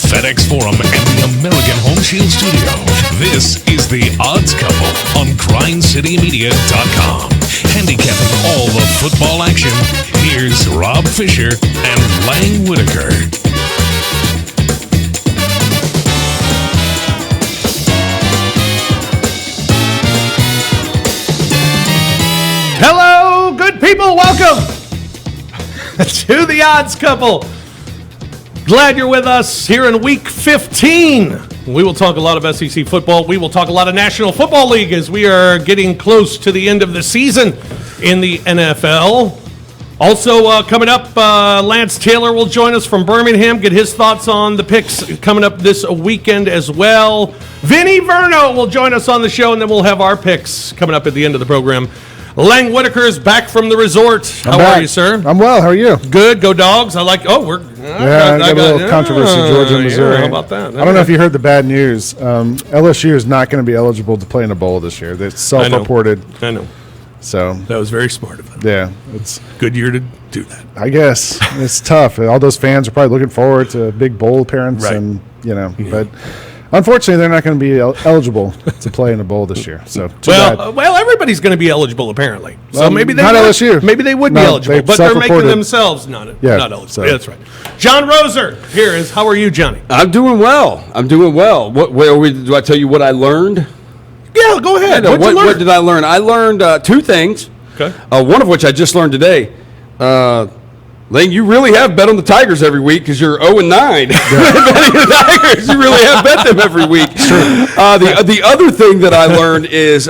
FedEx Forum and the American Home Shield Studio. This is The Odds Couple on GrindCityMedia.com. Handicapping all the football action, here's Rob Fisher and Lang Whitaker. Hello, good people. Welcome to The Odds Couple. Glad you're with us here in week 15. We will talk a lot of SEC football. We will talk a lot of National Football League as we are getting close to the end of the season in the NFL. Also coming up, Lance Taylor will join us from Birmingham, get his thoughts on the picks coming up this weekend as well. Vinny Verno will join us on the show, and then we'll have our picks coming up at the end of the program. Lang Whitaker is back from the resort. How are you, sir? I'm well. How are you? Good. Go Dogs. I like. Oh, we're. I got a little controversy, Georgia, Missouri. Yeah, how about that? I don't know if you heard the bad news. LSU is not going to be eligible to play in a bowl this year. That's self-reported. I know. So that was very smart of him. Yeah, it's good year to do that. I guess it's tough. All those fans are probably looking forward to a big bowl appearance, and but. Unfortunately, they're not going to be eligible to play in a bowl this year. So well, everybody's going to be eligible apparently. So maybe they not would, LSU. Maybe they would be eligible, but they're making themselves not eligible. So. Yeah, that's right. John Roser here is. How are you, Johnny? I'm doing well. Do I tell you what I learned? Yeah, go ahead. What did I learn? I learned two things. Okay. One of which I just learned today. Lane, you really have bet on the Tigers every week because you're 0-9. Betting the Tigers, you really have bet them every week. The other thing that I learned is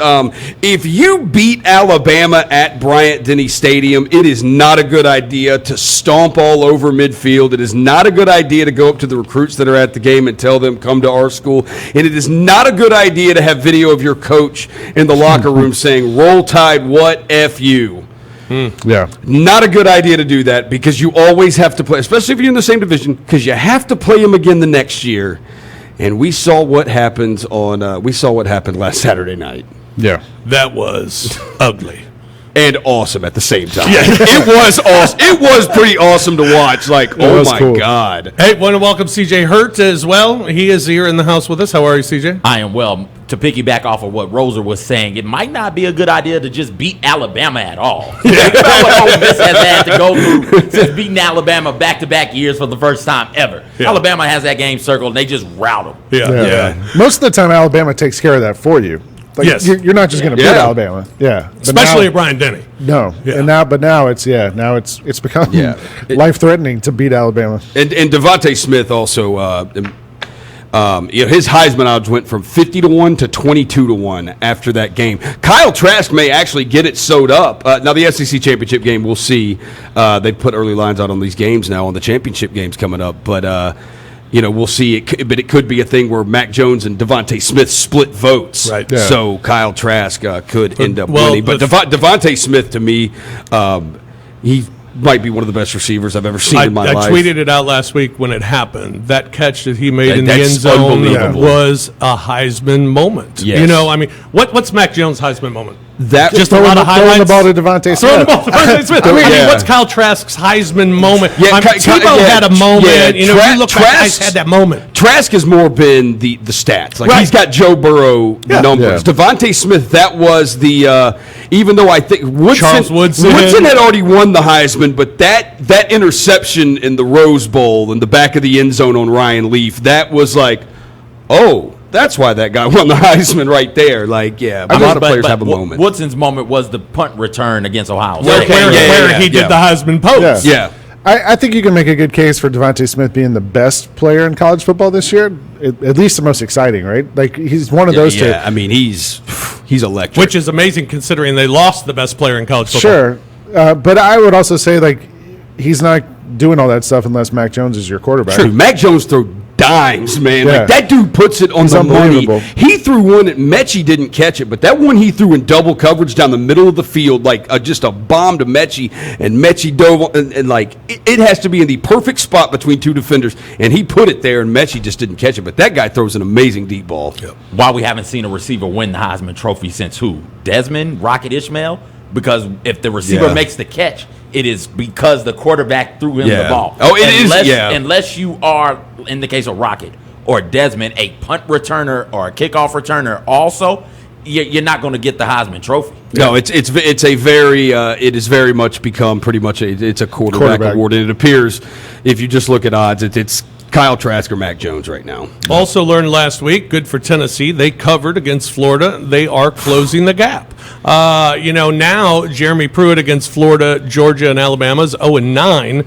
if you beat Alabama at Bryant-Denny Stadium, it is not a good idea to stomp all over midfield. It is not a good idea to go up to the recruits that are at the game and tell them, come to our school. And it is not a good idea to have video of your coach in the locker room saying, roll Tide, what F you. Yeah. Not a good idea to do that because you always have to play, especially if you're in the same division, because you have to play them again the next year. And we saw what happened last Saturday night. Yeah. That was ugly. And awesome at the same time. Yeah. It was awesome. It was pretty awesome to watch. Like, oh my God. Hey, want to welcome CJ Hurt as well. He is here in the house with us. How are you, CJ? I am well. To piggyback off of what Roser was saying, it might not be a good idea to just beat Alabama at all. Yeah. What Ole Miss has had to go through since beating Alabama back-to-back years for the first time ever. Yeah. Alabama has that game circled, and they just rout them. Yeah. Most of the time, Alabama takes care of that for you. Like, yes. You're not just going to beat Alabama. Yeah. Especially at Bryant-Denny. No. Yeah. Now it's become life-threatening to beat Alabama. And Devontae Smith also his Heisman odds went from 50-1 to 22-1 after that game. Kyle Trask may actually get it sewed up. Now, the SEC championship game, we'll see. They put early lines out on these games now on the championship games coming up. But, we'll see. But it could be a thing where Mac Jones and Devontae Smith split votes. Right. Yeah. So Kyle Trask could end up winning. But Devontae Smith, to me, he might be one of the best receivers I've ever seen in my life. I tweeted it out last week when it happened. That catch that he made in the end zone was a Heisman moment. Yes. What's Mac Jones' Heisman moment? That just a lot of highlights. Throwing the ball to Devontae Smith. What's Kyle Trask's Heisman moment? Tebow had a moment. Trask had that moment. Trask has more been the stats. Like he's got Joe Burrow numbers. Yeah. Devontae Smith, that was the even though I think Woodson had already won the Heisman, but that interception in the Rose Bowl in the back of the end zone on Ryan Leaf, that was like, oh. That's why that guy won the Heisman right there. Like, a lot of players have a moment. Woodson's moment was the punt return against Ohio State. Where he did the Heisman pose. Yeah. I think you can make a good case for Devontae Smith being the best player in college football this year, at least the most exciting, right? Like, he's one of those two. Yeah, I mean, he's electric. Which is amazing considering they lost the best player in college football. Sure. But I would also say, like, he's not doing all that stuff unless Mac Jones is your quarterback. True. Mac Jones threw dimes, man. Yeah. Like, that dude puts it on the money. He threw one that Mechie didn't catch it, but that one he threw in double coverage down the middle of the field, like just a bomb to Mechie, and Mechie dove, and like, it has to be in the perfect spot between two defenders, and he put it there, and Mechie just didn't catch it, but that guy throws an amazing deep ball. Yep. Why we haven't seen a receiver win the Heisman Trophy since who? Desmond, Rocket Ishmael? because if the receiver makes the catch, it is because the quarterback threw him the ball. Oh, it is. Unless you are, in the case of Rocket or Desmond, a punt returner or a kickoff returner also, you're not going to get the Heisman Trophy. No, it is very much become pretty much it's a quarterback award, and it appears if you just look at odds, it's Kyle Trask or Mac Jones right now. Also learned last week, good for Tennessee. They covered against Florida. They are closing the gap. Now Jeremy Pruitt against Florida, Georgia, and Alabama is 0-9.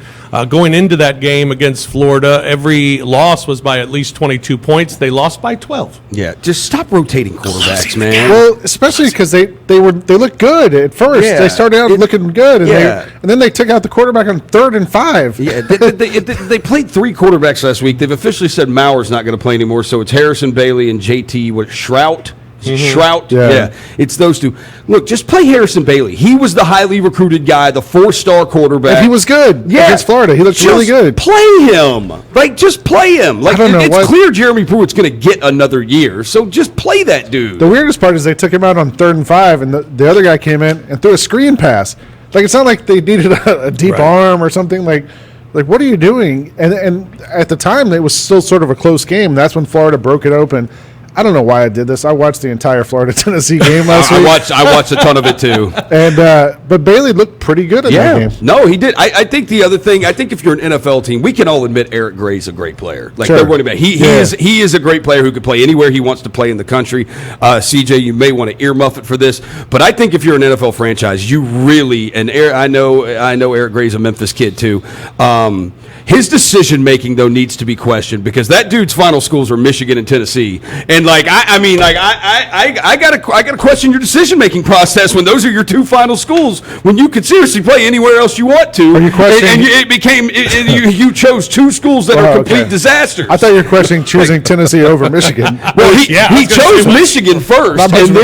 Going into that game against Florida, every loss was by at least 22 points. They lost by 12. Yeah, just stop rotating quarterbacks, man. Well, especially because they looked good at first. Yeah. They started out looking good, and then they took out the quarterback on 3rd and 5. Yeah, they played 3 quarterbacks last week. They've officially said Maurer's not going to play anymore, so it's Harrison Bailey and JT Shrout. Shrout, yeah, it's those two. Look, just play Harrison Bailey. He was the highly recruited guy, the 4-star quarterback. And he was good against Florida. He looked really good. Play him, just play him. Like it's clear Jeremy Pruitt's going to get another year, so just play that dude. The weirdest part is they took him out on 3rd and 5, and the other guy came in and threw a screen pass. Like it's not like they needed a deep arm or something. Like what are you doing? And at the time, it was still sort of a close game. That's when Florida broke it open. I don't know why I did this. I watched the entire Florida-Tennessee game last week. I watched a ton of it too. And but Bailey looked pretty good in that game. No, he did. I think the other thing, I think if you're an NFL team, we can all admit Eric Gray's a great player. Like they're running back. He is a great player who could play anywhere he wants to play in the country. CJ, you may want to earmuff it for this, but I think if you're an NFL franchise, you really I know Eric Gray's a Memphis kid too. His decision making though needs to be questioned because that dude's final schools are Michigan and Tennessee, and I gotta question your decision making process when those are your 2 final schools when you could seriously play anywhere else you want to. Are you questioning? You chose 2 schools that are complete disasters. I thought you were questioning choosing Tennessee over Michigan. Well, he chose Michigan first, and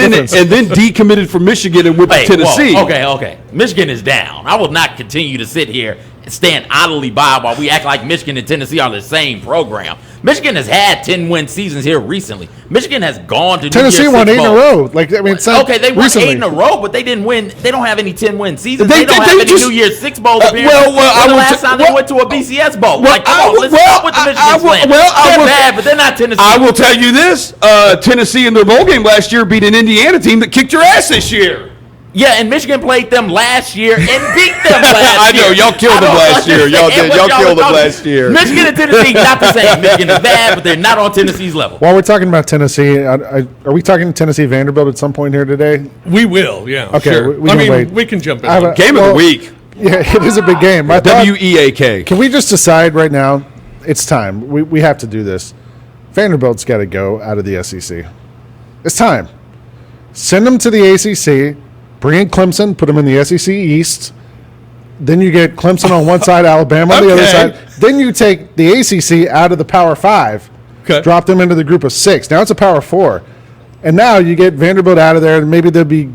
then decommitted from Michigan and went to Tennessee. Whoa, okay. Michigan is down. I will not continue to sit here and stand idly by while we act like Michigan and Tennessee are the same program. Michigan has had 10-win seasons here recently. Michigan has gone to Tennessee won 8 in a row. They won recently. 8 in a row, but they didn't win. They don't have any 10-win seasons. They don't have any New Year's Six Bowl appearances. The last time they went to a BCS Bowl. Let's stop with the Michigan slam. They're bad, but they're not Tennessee. I will tell you this: Tennessee in their bowl game last year beat an Indiana team that kicked your ass this year. Yeah, and Michigan played them last year and beat them last year. I know, y'all killed them last year. Y'all did. Y'all killed them last year. Michigan and Tennessee, not the same. Michigan is bad, but they're not on Tennessee's level. While we're talking about Tennessee, are we talking Tennessee Vanderbilt at some point here today? We will, yeah. Okay, sure. We can jump in. Game of the week. Yeah, it is a big game. WEAK. Can we just decide right now? It's time. We have to do this. Vanderbilt's got to go out of the SEC. It's time. Send them to the ACC. Bring in Clemson, put them in the SEC East. Then you get Clemson on one side, Alabama on the other side. Then you take the ACC out of the Power 5, drop them into the group of 6. Now it's a Power 4. And now you get Vanderbilt out of there, and maybe they'll be,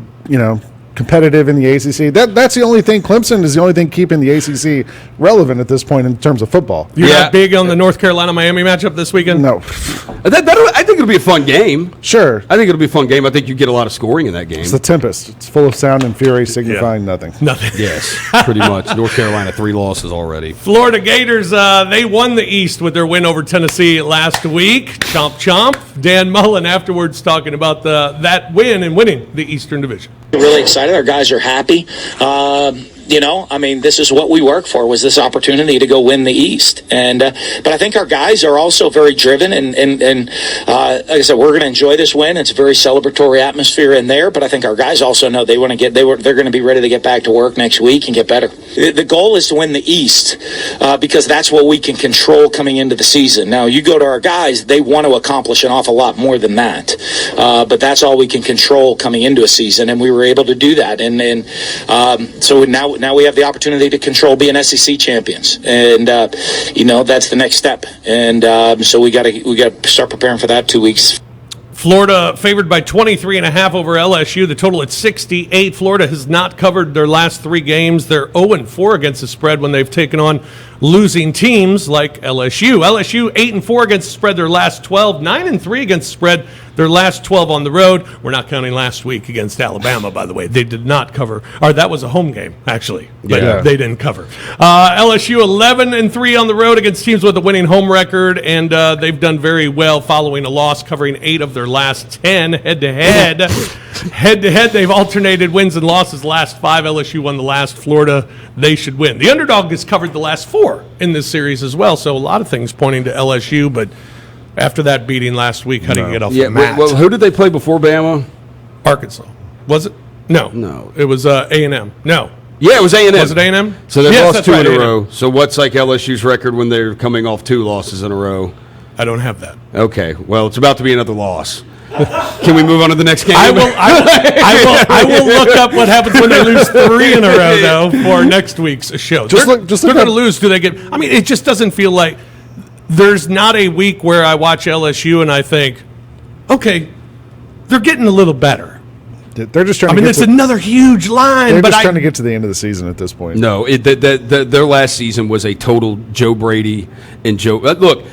competitive in the ACC. That's the only thing. Clemson is the only thing keeping the ACC relevant at this point in terms of football. You're not big on the North Carolina-Miami matchup this weekend? No. I think it'll be a fun game. Sure. I think it'll be a fun game. I think you get a lot of scoring in that game. It's the Tempest. It's full of sound and fury signifying nothing. Nothing. Yes, pretty much. North Carolina, 3 losses already. Florida Gators, they won the East with their win over Tennessee last week. Chomp, chomp. Dan Mullen afterwards talking about that win and winning the Eastern Division. Really excited. Our guys are happy. This is what we work for, was this opportunity to go win the East. And but I think our guys are also very driven, and like I said, we're going to enjoy this win. It's a very celebratory atmosphere in there, but I think our guys also know they're going to be ready to get back to work next week and get better. The goal is to win the East because that's what we can control coming into the season. Now, you go to our guys, they want to accomplish an awful lot more than that. But that's all we can control coming into a season, and we were able to do that. And so now we have the opportunity to control being SEC champions, and that's the next step. And so we got to start preparing for that 2 weeks. Florida favored by 23.5 over LSU. The total at 68. Florida has not covered their last 3 games. They're 0-4 against the spread when they've taken on losing teams like LSU. LSU 8-4 against the spread their last 12. 9-3 against the spread Their last 12 on the road. We're not counting last week against Alabama, by the way. They did not cover. Or that was a home game, actually. But Yeah. they didn't cover. LSU 11-3 on the road against teams with a winning home record, and they've done very well following a loss, covering 8 of their last 10 head-to-head. Head-to-head, they've alternated wins and losses. Last 5, LSU won the last. Florida, they should win. The underdog has covered the last 4 in this series as well, so a lot of things pointing to LSU, but after that beating last week, how do you get off the mat? Well, who did they play before Bama? Arkansas. Was it? No. No. It was A&M. No. Yeah, it was A&M. Was it A&M? So they've Yes, lost that's 2 right, in a A&M. row. So what's like LSU's record when they're coming off 2 losses in a row? I don't have that. Okay, well, it's about to be another loss. Can we move on to the next game? I will look up what happens when they lose 3 in a row, though, for next week's show. Just they're look going up- to lose. Do they get? I mean, it just doesn't feel like there's not a week where I watch LSU and I think, okay, they're getting a little better. They're just trying I to mean, get it's to, another huge line, they're but just trying to get to the end of the season at this point. No, their last season was a total Joe Brady and Joe. Look,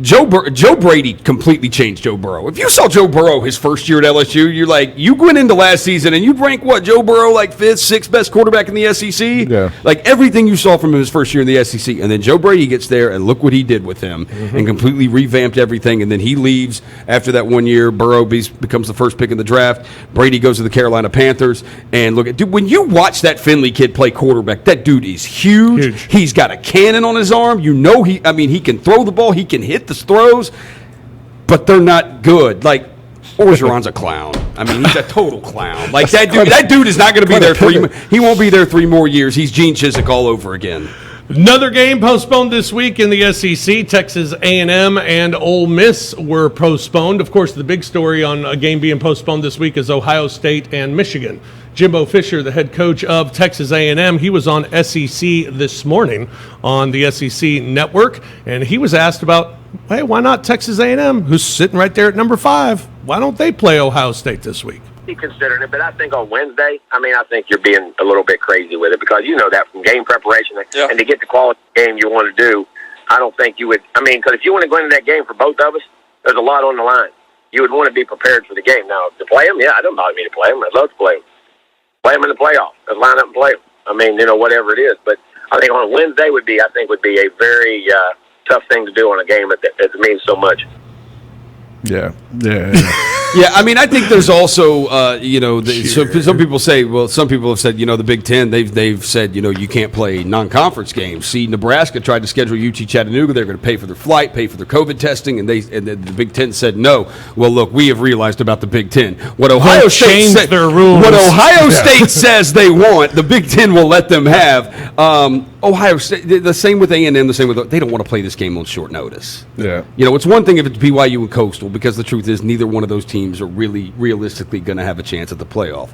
Joe Brady completely changed Joe Burrow. If you saw Joe Burrow his first year at LSU, you're like, you went into last season and you'd rank what, Joe Burrow like 5th, 6th best quarterback in the SEC? Yeah. Like everything you saw from him his first year in the SEC. And then Joe Brady gets there and look what he did with him and completely revamped everything. And then he leaves after that 1 year. Burrow becomes the first pick in the draft. Brady goes to the Carolina Panthers. And look at, dude, when you watch that Finley kid play quarterback, that dude is huge. He's got a cannon on his arm. You know, he can throw the ball. He can hit the throws, but they're not good. Like, Orgeron's a clown. I mean, he's a total clown. Like, that dude is not going to be there he won't be there 3 more years. He's Gene Chizik all over again. Another game postponed this week in the SEC. Texas A&M and Ole Miss were postponed. Of course, the big story on a game being postponed this week is Ohio State and Michigan. Jimbo Fisher, the head coach of Texas A&M, he was on SEC this morning on the SEC network, and he was asked about, hey, why not Texas A&M, who's sitting right there at number 5? Why don't they play Ohio State this week? Be considering it, but I think on Wednesday, I think you're being a little bit crazy with it because you know that from game preparation and to get the quality game you want to do, I don't think you would. Because if you want to go into that game for both of us, there's a lot on the line. You would want to be prepared for the game. Now, to play them, it doesn't bother me to play them. I'd love to play them. Play them in the playoffs. Let's line up and play them. Whatever it is. But I think on Wednesday would be a very tough thing to do on a game that means so much. Yeah. Yeah, I think there's also, some people say, some people have said, the Big Ten, they've said, you can't play non-conference games. See, Nebraska tried to schedule UT Chattanooga. They're going to pay for their flight, pay for their COVID testing, and the Big Ten said no. Well, look, we have realized about the Big Ten. What Ohio State said, their rules. What Ohio State says they want, the Big Ten will let them have. Ohio State, the same with A&M, the same with, they don't want to play this game on short notice. Yeah. It's one thing if it's BYU and Coastal, because the truth is neither one of those teams are really realistically going to have a chance at the playoff.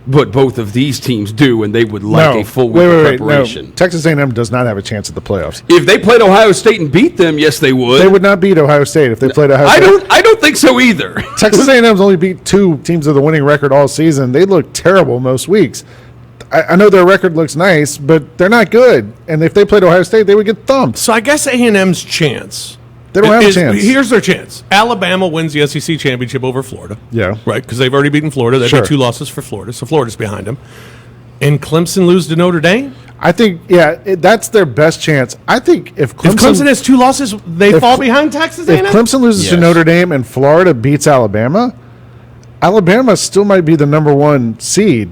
But both of these teams do, and they would like a full week of preparation. No. Texas A&M does not have a chance at the playoffs. If they played Ohio State and beat them, yes, they would. They would not beat Ohio State if they played Ohio State. I don't think so either. Texas A&M's only beat 2 teams with a winning record all season. They look terrible most weeks. I know their record looks nice, but they're not good. And if they played Ohio State, they would get thumped. So I guess A&M's chance. They don't have a chance. Here's their chance. Alabama wins the SEC championship over Florida. Yeah. Right, because they've already beaten Florida. They've got 2 losses for Florida, so Florida's behind them. And Clemson lose to Notre Dame? I think, that's their best chance. I think if Clemson has 2 losses, they fall behind Texas A&M? If Clemson loses to Notre Dame and Florida beats Alabama, Alabama still might be the number 1 seed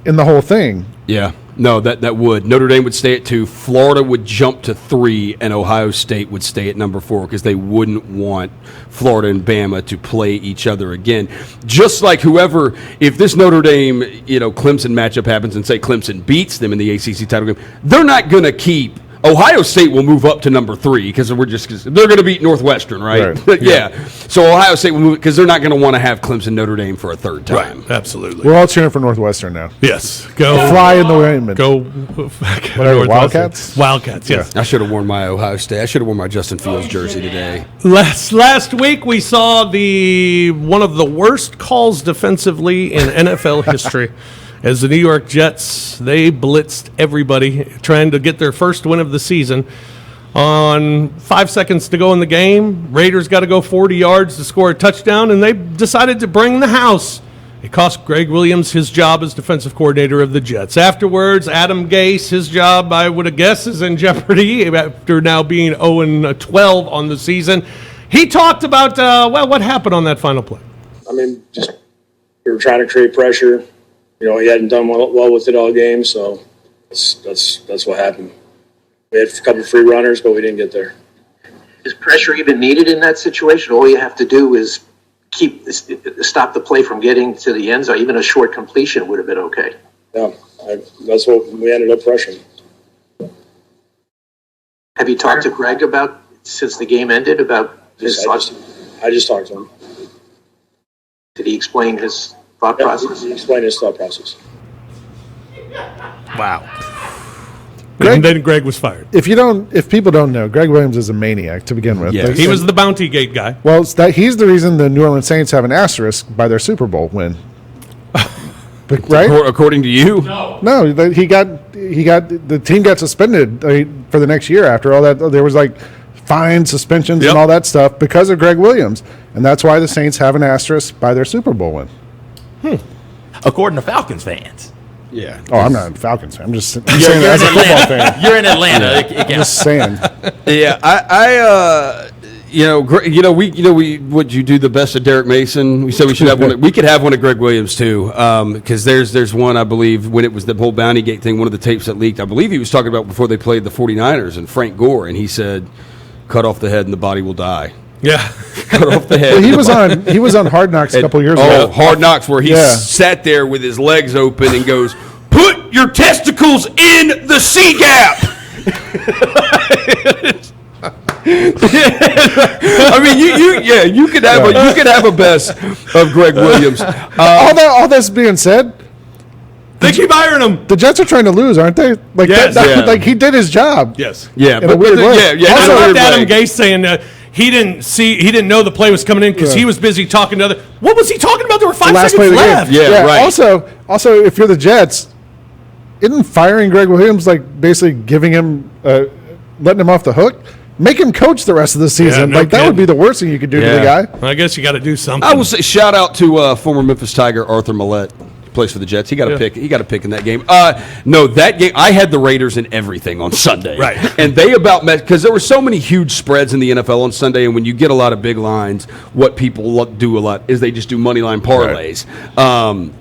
in the whole thing. Yeah. No, that would. Notre Dame would stay at 2. Florida would jump to 3, and Ohio State would stay at number 4 because they wouldn't want Florida and Bama to play each other again. Just like if this Notre Dame, Clemson matchup happens and say Clemson beats them in the ACC title game, they're not going to keep. Ohio State will move up to number 3 because they're going to beat Northwestern, right? Yeah. So Ohio State will move because they're not going to want to have Clemson Notre Dame for a third time. Right. Absolutely. We're all cheering for Northwestern now. Yes. Go. Fly in the wind. Go. Whatever, Wildcats? Wildcats, yes. I should have worn my Ohio State. I should have worn my Justin Fields jersey today. Last week we saw one of the worst calls defensively in NFL history. As the New York Jets, they blitzed everybody, trying to get their first win of the season. On 5 seconds to go in the game, Raiders got to go 40 yards to score a touchdown, and they decided to bring the house. It cost Gregg Williams his job as defensive coordinator of the Jets. Afterwards, Adam Gase, his job, I would have guessed, is in jeopardy after now being 0-12 on the season. He talked about, what happened on that final play. I mean, just we were trying to create pressure. He hadn't done well with it all game, so that's what happened. We had a couple free runners, but we didn't get there. Is pressure even needed in that situation? All you have to do is stop the play from getting to the end zone. Even a short completion would have been okay. Yeah, that's what we ended up pressuring. Have you talked to Gregg about, since the game ended, about his thoughts? I just talked to him. Did he explain his thought process? He explained his thought process. Wow. And then Gregg was fired. If people don't know, Gregg Williams is a maniac to begin with. Yeah, he was the Bounty Gate guy. Well, he's the reason the New Orleans Saints have an asterisk by their Super Bowl win. Right? According to you? No, the team got suspended for the next year after all that. There was fines, suspensions, and all that stuff because of Gregg Williams, and that's why the Saints have an asterisk by their Super Bowl win. According to Falcons fans. Yeah. Oh, I'm not a Falcons fan. I'm just saying that as a football fan. You're in Atlanta. It I'm just saying. Yeah, would you do the best of Derek Mason? We said we should have one. We could have one of Gregg Williams too, because there's one, I believe, when it was the whole Bounty Gate thing. One of the tapes that leaked, I believe he was talking about before they played the 49ers and Frank Gore, and he said, "Cut off the head and the body will die." Yeah, cut off the head. Well, he was on Hard Knocks a couple years ago. Hard Knocks, where he sat there with his legs open and goes, "Put your testicles in the C gap." I mean, you could have a best of Gregg Williams. All this being said, they keep hiring him. The Jets are trying to lose, aren't they? He did his job. Yes. Yeah. In a weird way. Also, I loved Adam Gase saying he didn't know the play was coming in because he was busy talking to other. What was he talking about? There were 5 seconds left. Yeah, right. Also, if you're the Jets, isn't firing Gregg Williams basically giving him, letting him off the hook? Make him coach the rest of the season. That would be the worst thing you could do to the guy. I guess you got to do something. I will say shout out to former Memphis Tiger Arthur Millett. Plays for the Jets. He got a pick. He got a pick in that game. No, that game I had the Raiders in everything on Sunday. Right. And they about met because there were so many huge spreads in the NFL on Sunday, and when you get a lot of big lines, what people do a lot is they just do money line parlays. Right.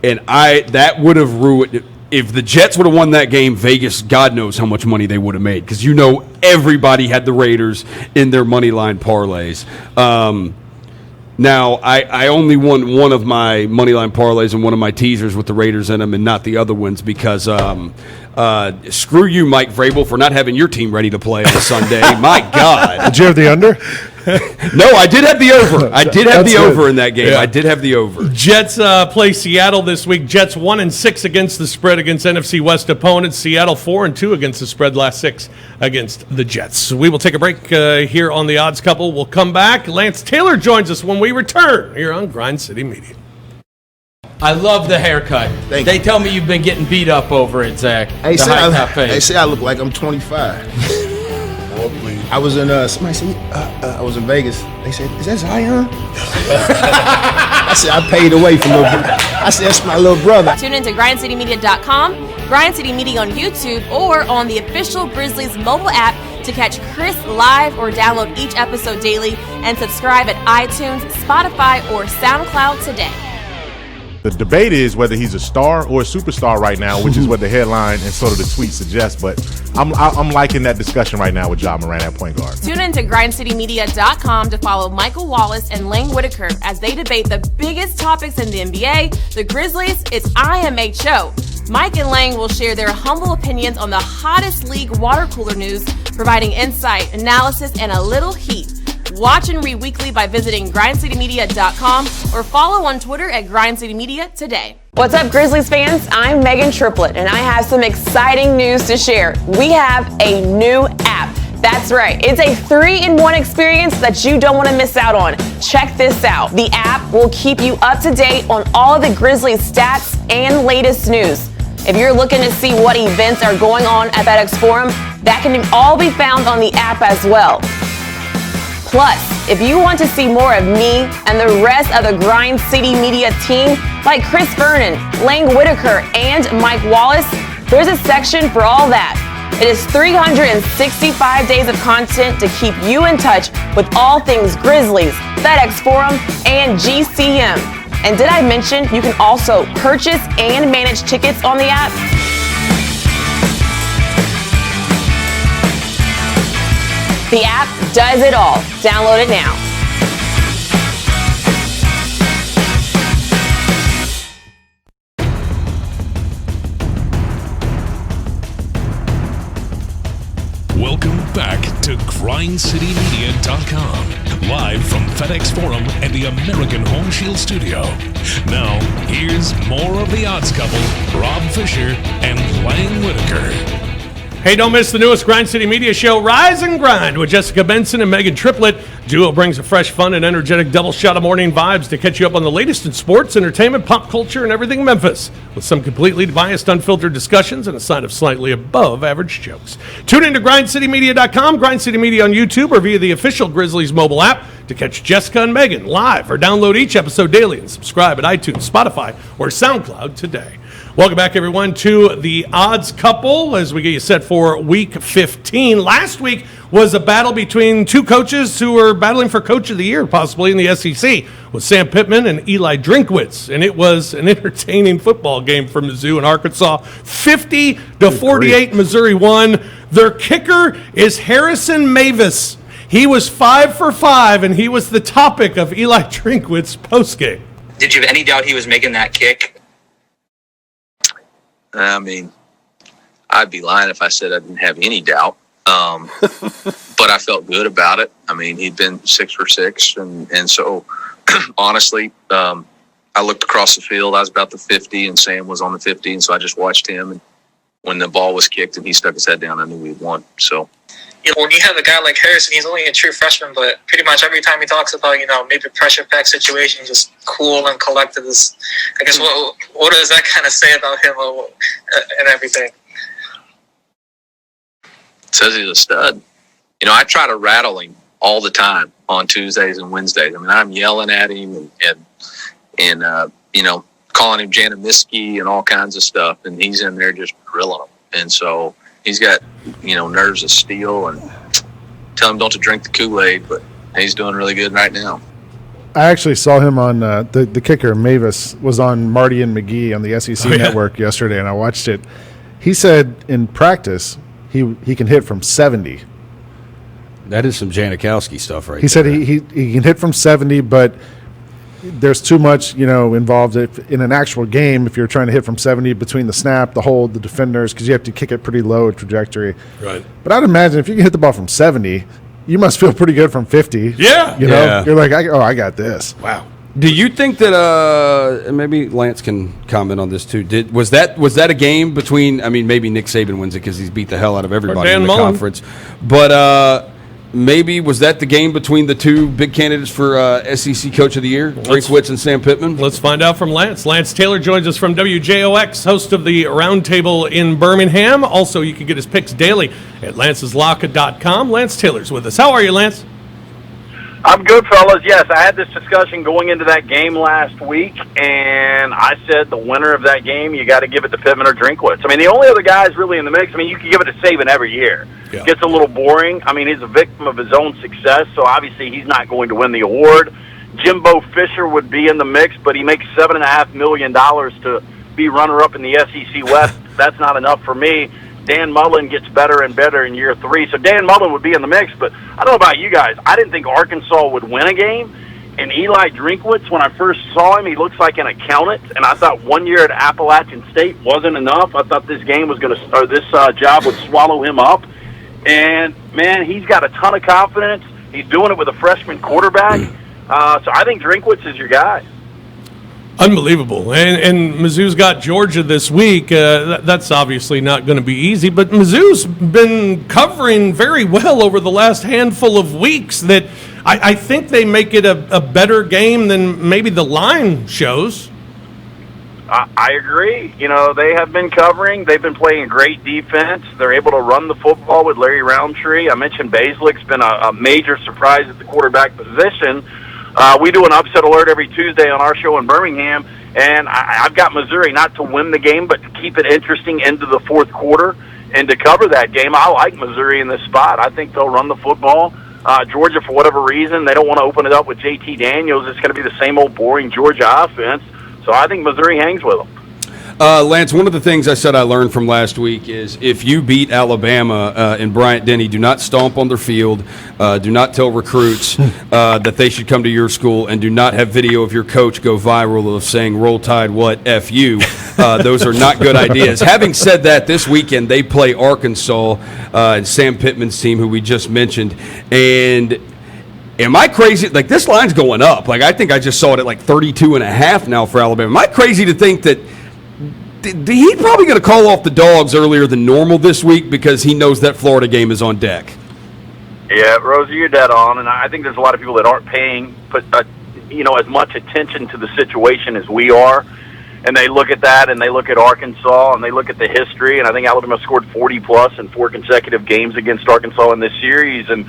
And that would have ruined. If the Jets would have won that game, Vegas, God knows how much money they would have made because everybody had the Raiders in their money line parlays. Now, I only won one of my moneyline parlays and one of my teasers with the Raiders in them and not the other ones because screw you, Mike Vrabel, for not having your team ready to play on Sunday. My God. Did you have the under? No, I did have the over. I did have the over in that game. I did have the over. Jets play Seattle this week. Jets 1-6 against the spread against NFC West opponents. Seattle 4-2 against the spread last 6 against the Jets. We will take a break here on the Odds Couple. We'll come back. Lance Taylor joins us when we return here on Grind City Media. I love the haircut. They tell me you've been getting beat up over it, Zach. They say I look like I'm 25. I was in somebody said I was in Vegas. They said, "Is that Zion?" I said, "I paid away for little brother." I said, "That's my little brother." Tune into grindcitymedia.com, Grind City Media on YouTube, or on the official Grizzlies mobile app to catch Chris live or download each episode daily and subscribe at iTunes, Spotify, or SoundCloud today. The debate is whether he's a star or a superstar right now, which is what the headline and sort of the tweet suggests. But I'm liking that discussion right now with Ja Morant at point guard. Tune in to grindcitymedia.com to follow Michael Wallace and Lane Whitaker as they debate the biggest topics in the NBA, the Grizzlies, its IMH show. Mike and Lang will share their humble opinions on the hottest league water cooler news, providing insight, analysis, and a little heat. Watch and read weekly by visiting grindcitymedia.com or follow on Twitter at grindcitymedia today. What's up, Grizzlies fans? I'm Megan Triplett, and I have some exciting news to share. We have a new app. That's right. It's a 3-in-1 experience that you don't want to miss out on. Check this out. The app will keep you up to date on all of the Grizzlies stats and latest news. If you're looking to see what events are going on at FedEx Forum, that can all be found on the app as well. Plus, if you want to see more of me and the rest of the Grind City Media team, like Chris Vernon, Lang Whitaker, and Mike Wallace, there's a section for all that. It is 365 days of content to keep you in touch with all things Grizzlies, FedEx Forum, and GCM. And did I mention you can also purchase and manage tickets on the app? The app does it all. Download it now. Welcome back to GrindCityMedia.com, live from FedEx Forum and the American Home Shield Studio. Now, here's more of the Odds Couple, Rob Fisher and Lang Whitaker. Hey, don't miss the newest Grind City Media show, Rise and Grind, with Jessica Benson and Megan Triplett. Duo brings a fresh, fun, and energetic double shot of morning vibes to catch you up on the latest in sports, entertainment, pop culture, and everything Memphis, with some completely biased, unfiltered discussions and a side of slightly above-average jokes. Tune in to GrindCityMedia.com, Grind City Media on YouTube, or via the official Grizzlies mobile app to catch Jessica and Megan live, or download each episode daily and subscribe at iTunes, Spotify, or SoundCloud today. Welcome back, everyone, to the Odds Couple as we get you set for Week 15. Last week was a battle between two coaches who were battling for Coach of the Year, possibly in the SEC, with Sam Pittman and Eli Drinkwitz. And it was an entertaining football game for Mizzou and Arkansas. 50-48, Missouri won. Their kicker is Harrison Mavis. He was 5 for 5, and he was the topic of Eli Drinkwitz's postgame. Did you have any doubt he was making that kick? I mean, I'd be lying if I said I didn't have any doubt. But I felt good about it. I mean, he'd been 6 for 6. And so, honestly, I looked across the field. I was about the 50, and Sam was on the 50. And so I just watched him. And when the ball was kicked and he stuck his head down, I knew we'd won. So, when you have a guy like Harrison, he's only a true freshman, but pretty much every time he talks about, maybe pressure-packed situations, just cool and collected. I guess, what does that kind of say about him and everything? It says he's a stud. I try to rattle him all the time on Tuesdays and Wednesdays. I mean, I'm yelling at him and calling him Janamiski and all kinds of stuff, and he's in there just drilling him. And so he's got, nerves of steel, and tell him don't to drink the Kool-Aid, but he's doing really good right now. I actually saw him on the kicker, Mavis, was on Marty and McGee on the SEC Network yesterday, and I watched it. He said in practice he can hit from 70. That is some Janikowski stuff right there. He said he can hit from 70, but there's too much, involved in an actual game if you're trying to hit from 70 between the snap, the hold, the defenders, because you have to kick it pretty low trajectory. Right. But I'd imagine if you can hit the ball from 70, you must feel pretty good from 50. Yeah. You're like, I got this. Wow. Do you think that maybe Lance can comment on this too? Was that a game between? Maybe Nick Saban wins it because he's beat the hell out of everybody in the conference. But maybe was that the game between the two big candidates for SEC Coach of the Year, Drinkwitz and Sam Pittman? Let's find out from Lance. Lance Taylor joins us from WJOX, host of the Roundtable in Birmingham. Also, you can get his picks daily at lanceslock.com. Lance Taylor's with us. How are you, Lance? I'm good, fellas. Yes, I had this discussion going into that game last week, and I said the winner of that game, you got to give it to Pittman or Drinkwitz. The only other guys really in the mix, you can give it to Saban every year. Yeah. Gets a little boring. He's a victim of his own success, so obviously he's not going to win the award. Jimbo Fisher would be in the mix, but he makes $7.5 million to be runner-up in the SEC West. That's not enough for me. Dan Mullen gets better and better in year 3. So Dan Mullen would be in the mix, but I don't know about you guys. I didn't think Arkansas would win a game. And Eli Drinkwitz, when I first saw him, he looks like an accountant. And I thought 1 year at Appalachian State wasn't enough. I thought this game was this job would swallow him up. And, man, he's got a ton of confidence. He's doing it with a freshman quarterback. So I think Drinkwitz is your guy. Unbelievable. And Mizzou's got Georgia this week. That's obviously not going to be easy, but Mizzou's been covering very well over the last handful of weeks that I think they make it a better game than maybe the line shows. I agree. You know, they have been covering. They've been playing great defense. They're able to run the football with Larry Roundtree. I mentioned Baszlik's been a major surprise at the quarterback position. We do an upset alert every Tuesday on our show in Birmingham, and I've got Missouri not to win the game, but to keep it interesting into the fourth quarter and to cover that game. I like Missouri in this spot. I think they'll run the football. Georgia, for whatever reason, they don't want to open it up with J.T. Daniels. It's going to be the same old boring Georgia offense. So I think Missouri hangs with them. Lance, one of the things I said I learned from last week is if you beat Alabama in Bryant-Denny, do not stomp on their field, do not tell recruits that they should come to your school, and do not have video of your coach go viral of saying, "Roll Tide, what, F you." Those are not good ideas. Having said that, this weekend they play Arkansas and Sam Pittman's team, who we just mentioned, and am I crazy? Like, this line's going up. Like, I think I just saw it at like 32.5 now for Alabama. Am I crazy to think that he's probably going to call off the dogs earlier than normal this week because he knows that Florida game is on deck? Yeah, Rosie, you're dead on, and I think there's a lot of people that aren't paying as much attention to the situation as we are, and they look at that, and they look at Arkansas, and they look at the history, and I think Alabama scored 40-plus in 4 consecutive games against Arkansas in this series, and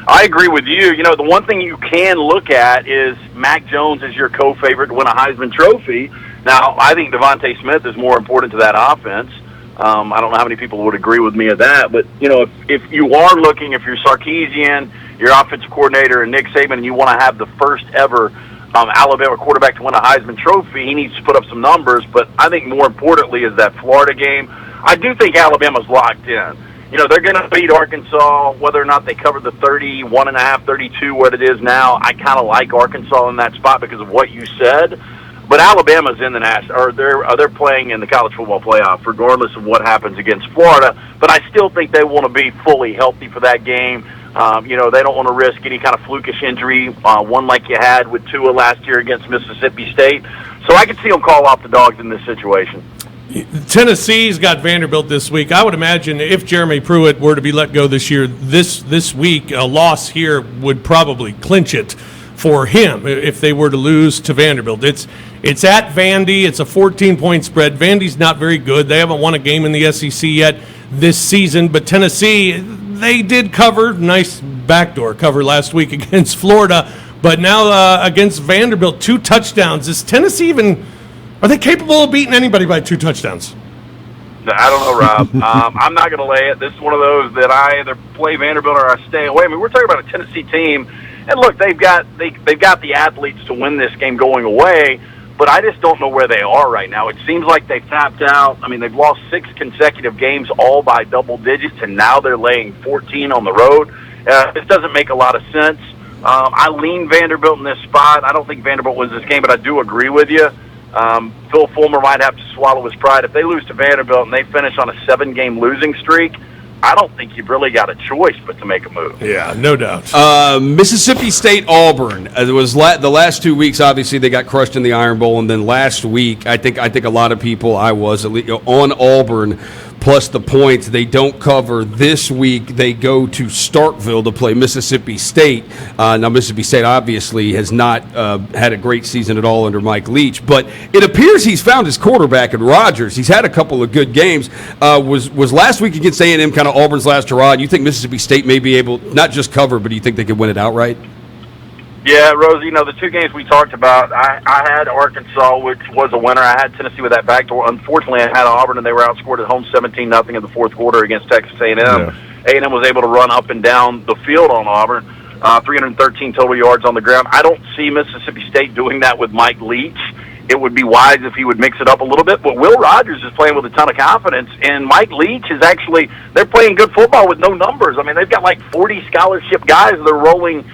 I agree with you. You know, the one thing you can look at is Mac Jones is your co-favorite to win a Heisman Trophy. Now, I think Devontae Smith is more important to that offense. I don't know how many people would agree with me at that, but, you know, if you are looking, if you're Sarkisian, your offensive coordinator, and Nick Saban, and you want to have the first ever Alabama quarterback to win a Heisman Trophy, he needs to put up some numbers, but I think more importantly is that Florida game. I do think Alabama's locked in. You know, they're going to beat Arkansas, whether or not they cover the 31.5, 32, what it is now. I kind of like Arkansas in that spot because of what you said. But Alabama's in the national, or they're playing in the college football playoff, regardless of what happens against Florida. But I still think they want to be fully healthy for that game. You know, they don't want to risk any kind of flukish injury, one like you had with Tua last year against Mississippi State. So I could see them call off the dogs in this situation. Tennessee's got Vanderbilt this week. I would imagine if Jeremy Pruitt were to be let go this year, this week, a loss here would probably clinch it for him if they were to lose to Vanderbilt. It's at Vandy. It's a 14-point spread. Vandy's not very good. They haven't won a game in the SEC yet this season, but Tennessee, they did cover, nice backdoor cover last week against Florida, but now against Vanderbilt, 2 touchdowns. Is Tennessee even... Are they capable of beating anybody by 2 touchdowns? I don't know, Rob. I'm not going to lay it. This is one of those that I either play Vanderbilt or I stay away. I mean, we're talking about a Tennessee team, and look, they've got the athletes to win this game going away, but I just don't know where they are right now. It seems like they've tapped out. I mean, they've lost 6 consecutive games, all by double digits, and now they're laying 14 on the road. This doesn't make a lot of sense. I lean Vanderbilt in this spot. I don't think Vanderbilt wins this game, but I do agree with you. Phil Fulmer might have to swallow his pride. If they lose to Vanderbilt and they finish on a 7-game losing streak, I don't think you've really got a choice but to make a move. Yeah, no doubt. Mississippi State, Auburn. It was the last 2 weeks. Obviously, they got crushed in the Iron Bowl, and then last week, I think a lot of people, I was on Auburn. Plus the points. They don't cover this week. They go to Starkville to play Mississippi State. Now, Mississippi State obviously has not had a great season at all under Mike Leach, but it appears he's found his quarterback in Rodgers. He's had a couple of good games. Was last week against A&M kind of Auburn's last hurrah? You think Mississippi State may be able, not just cover, but do you think they could win it outright? Yeah, Rosie, you know, the 2 games we talked about, I had Arkansas, which was a winner. I had Tennessee with that backdoor. Unfortunately, I had Auburn, and they were outscored at home 17-0 in the fourth quarter against Texas A&M. Yeah. A&M was able to run up and down the field on Auburn, 313 total yards on the ground. I don't see Mississippi State doing that with Mike Leach. It would be wise if he would mix it up a little bit, but Will Rogers is playing with a ton of confidence, and Mike Leach is actually, they're playing good football with no numbers. I mean, they've got like 40 scholarship guys they're rolling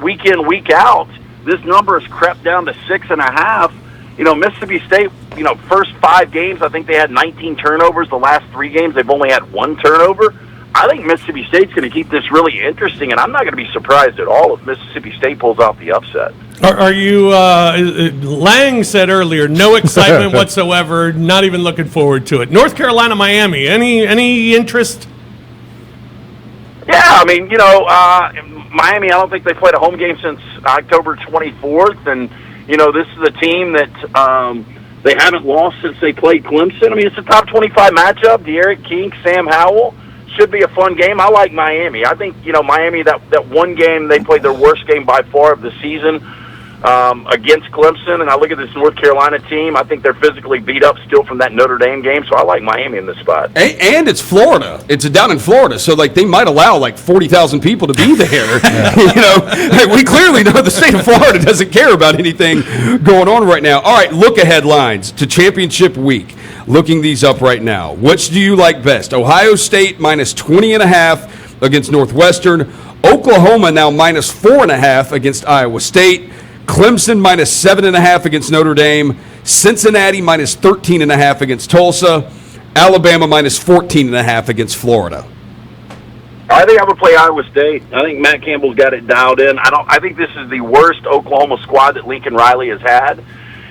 week in, week out. This number has crept down to 6.5. You know, Mississippi State, you know, first 5 games, I think they had 19 turnovers. The last 3 games, they've only had 1 turnover. I think Mississippi State's going to keep this really interesting, and I'm not going to be surprised at all if Mississippi State pulls off the upset. Are you, Lang said earlier, no excitement whatsoever, not even looking forward to it. North Carolina, Miami, any interest? Yeah, I mean, you know, Miami, I don't think they played a home game since October 24th, and, you know, this is a team that They haven't lost since they played Clemson. I mean, it's a top 25 matchup. De'Aaron King, Sam Howell. Should be a fun game. I like Miami. I think, Miami, that one game, they played their worst game by far of the season against Clemson. And I look at this North Carolina team. I think they're physically beat up still from that Notre Dame game. So I like Miami in this spot. And it's Florida. It's down in Florida. So, they might allow, 40,000 people to be there. We clearly know the state of Florida doesn't care about anything going on right now. All right, look-ahead lines to championship week. Looking these up right now. Which do you like best? Ohio State minus 20.5 against Northwestern. Oklahoma now minus 4.5 against Iowa State. Clemson minus 7.5 against Notre Dame. Cincinnati minus 13.5 against Tulsa. Alabama minus 14.5 against Florida. I think I would play Iowa State. I think Matt Campbell's got it dialed in. I think this is the worst Oklahoma squad that Lincoln Riley has had.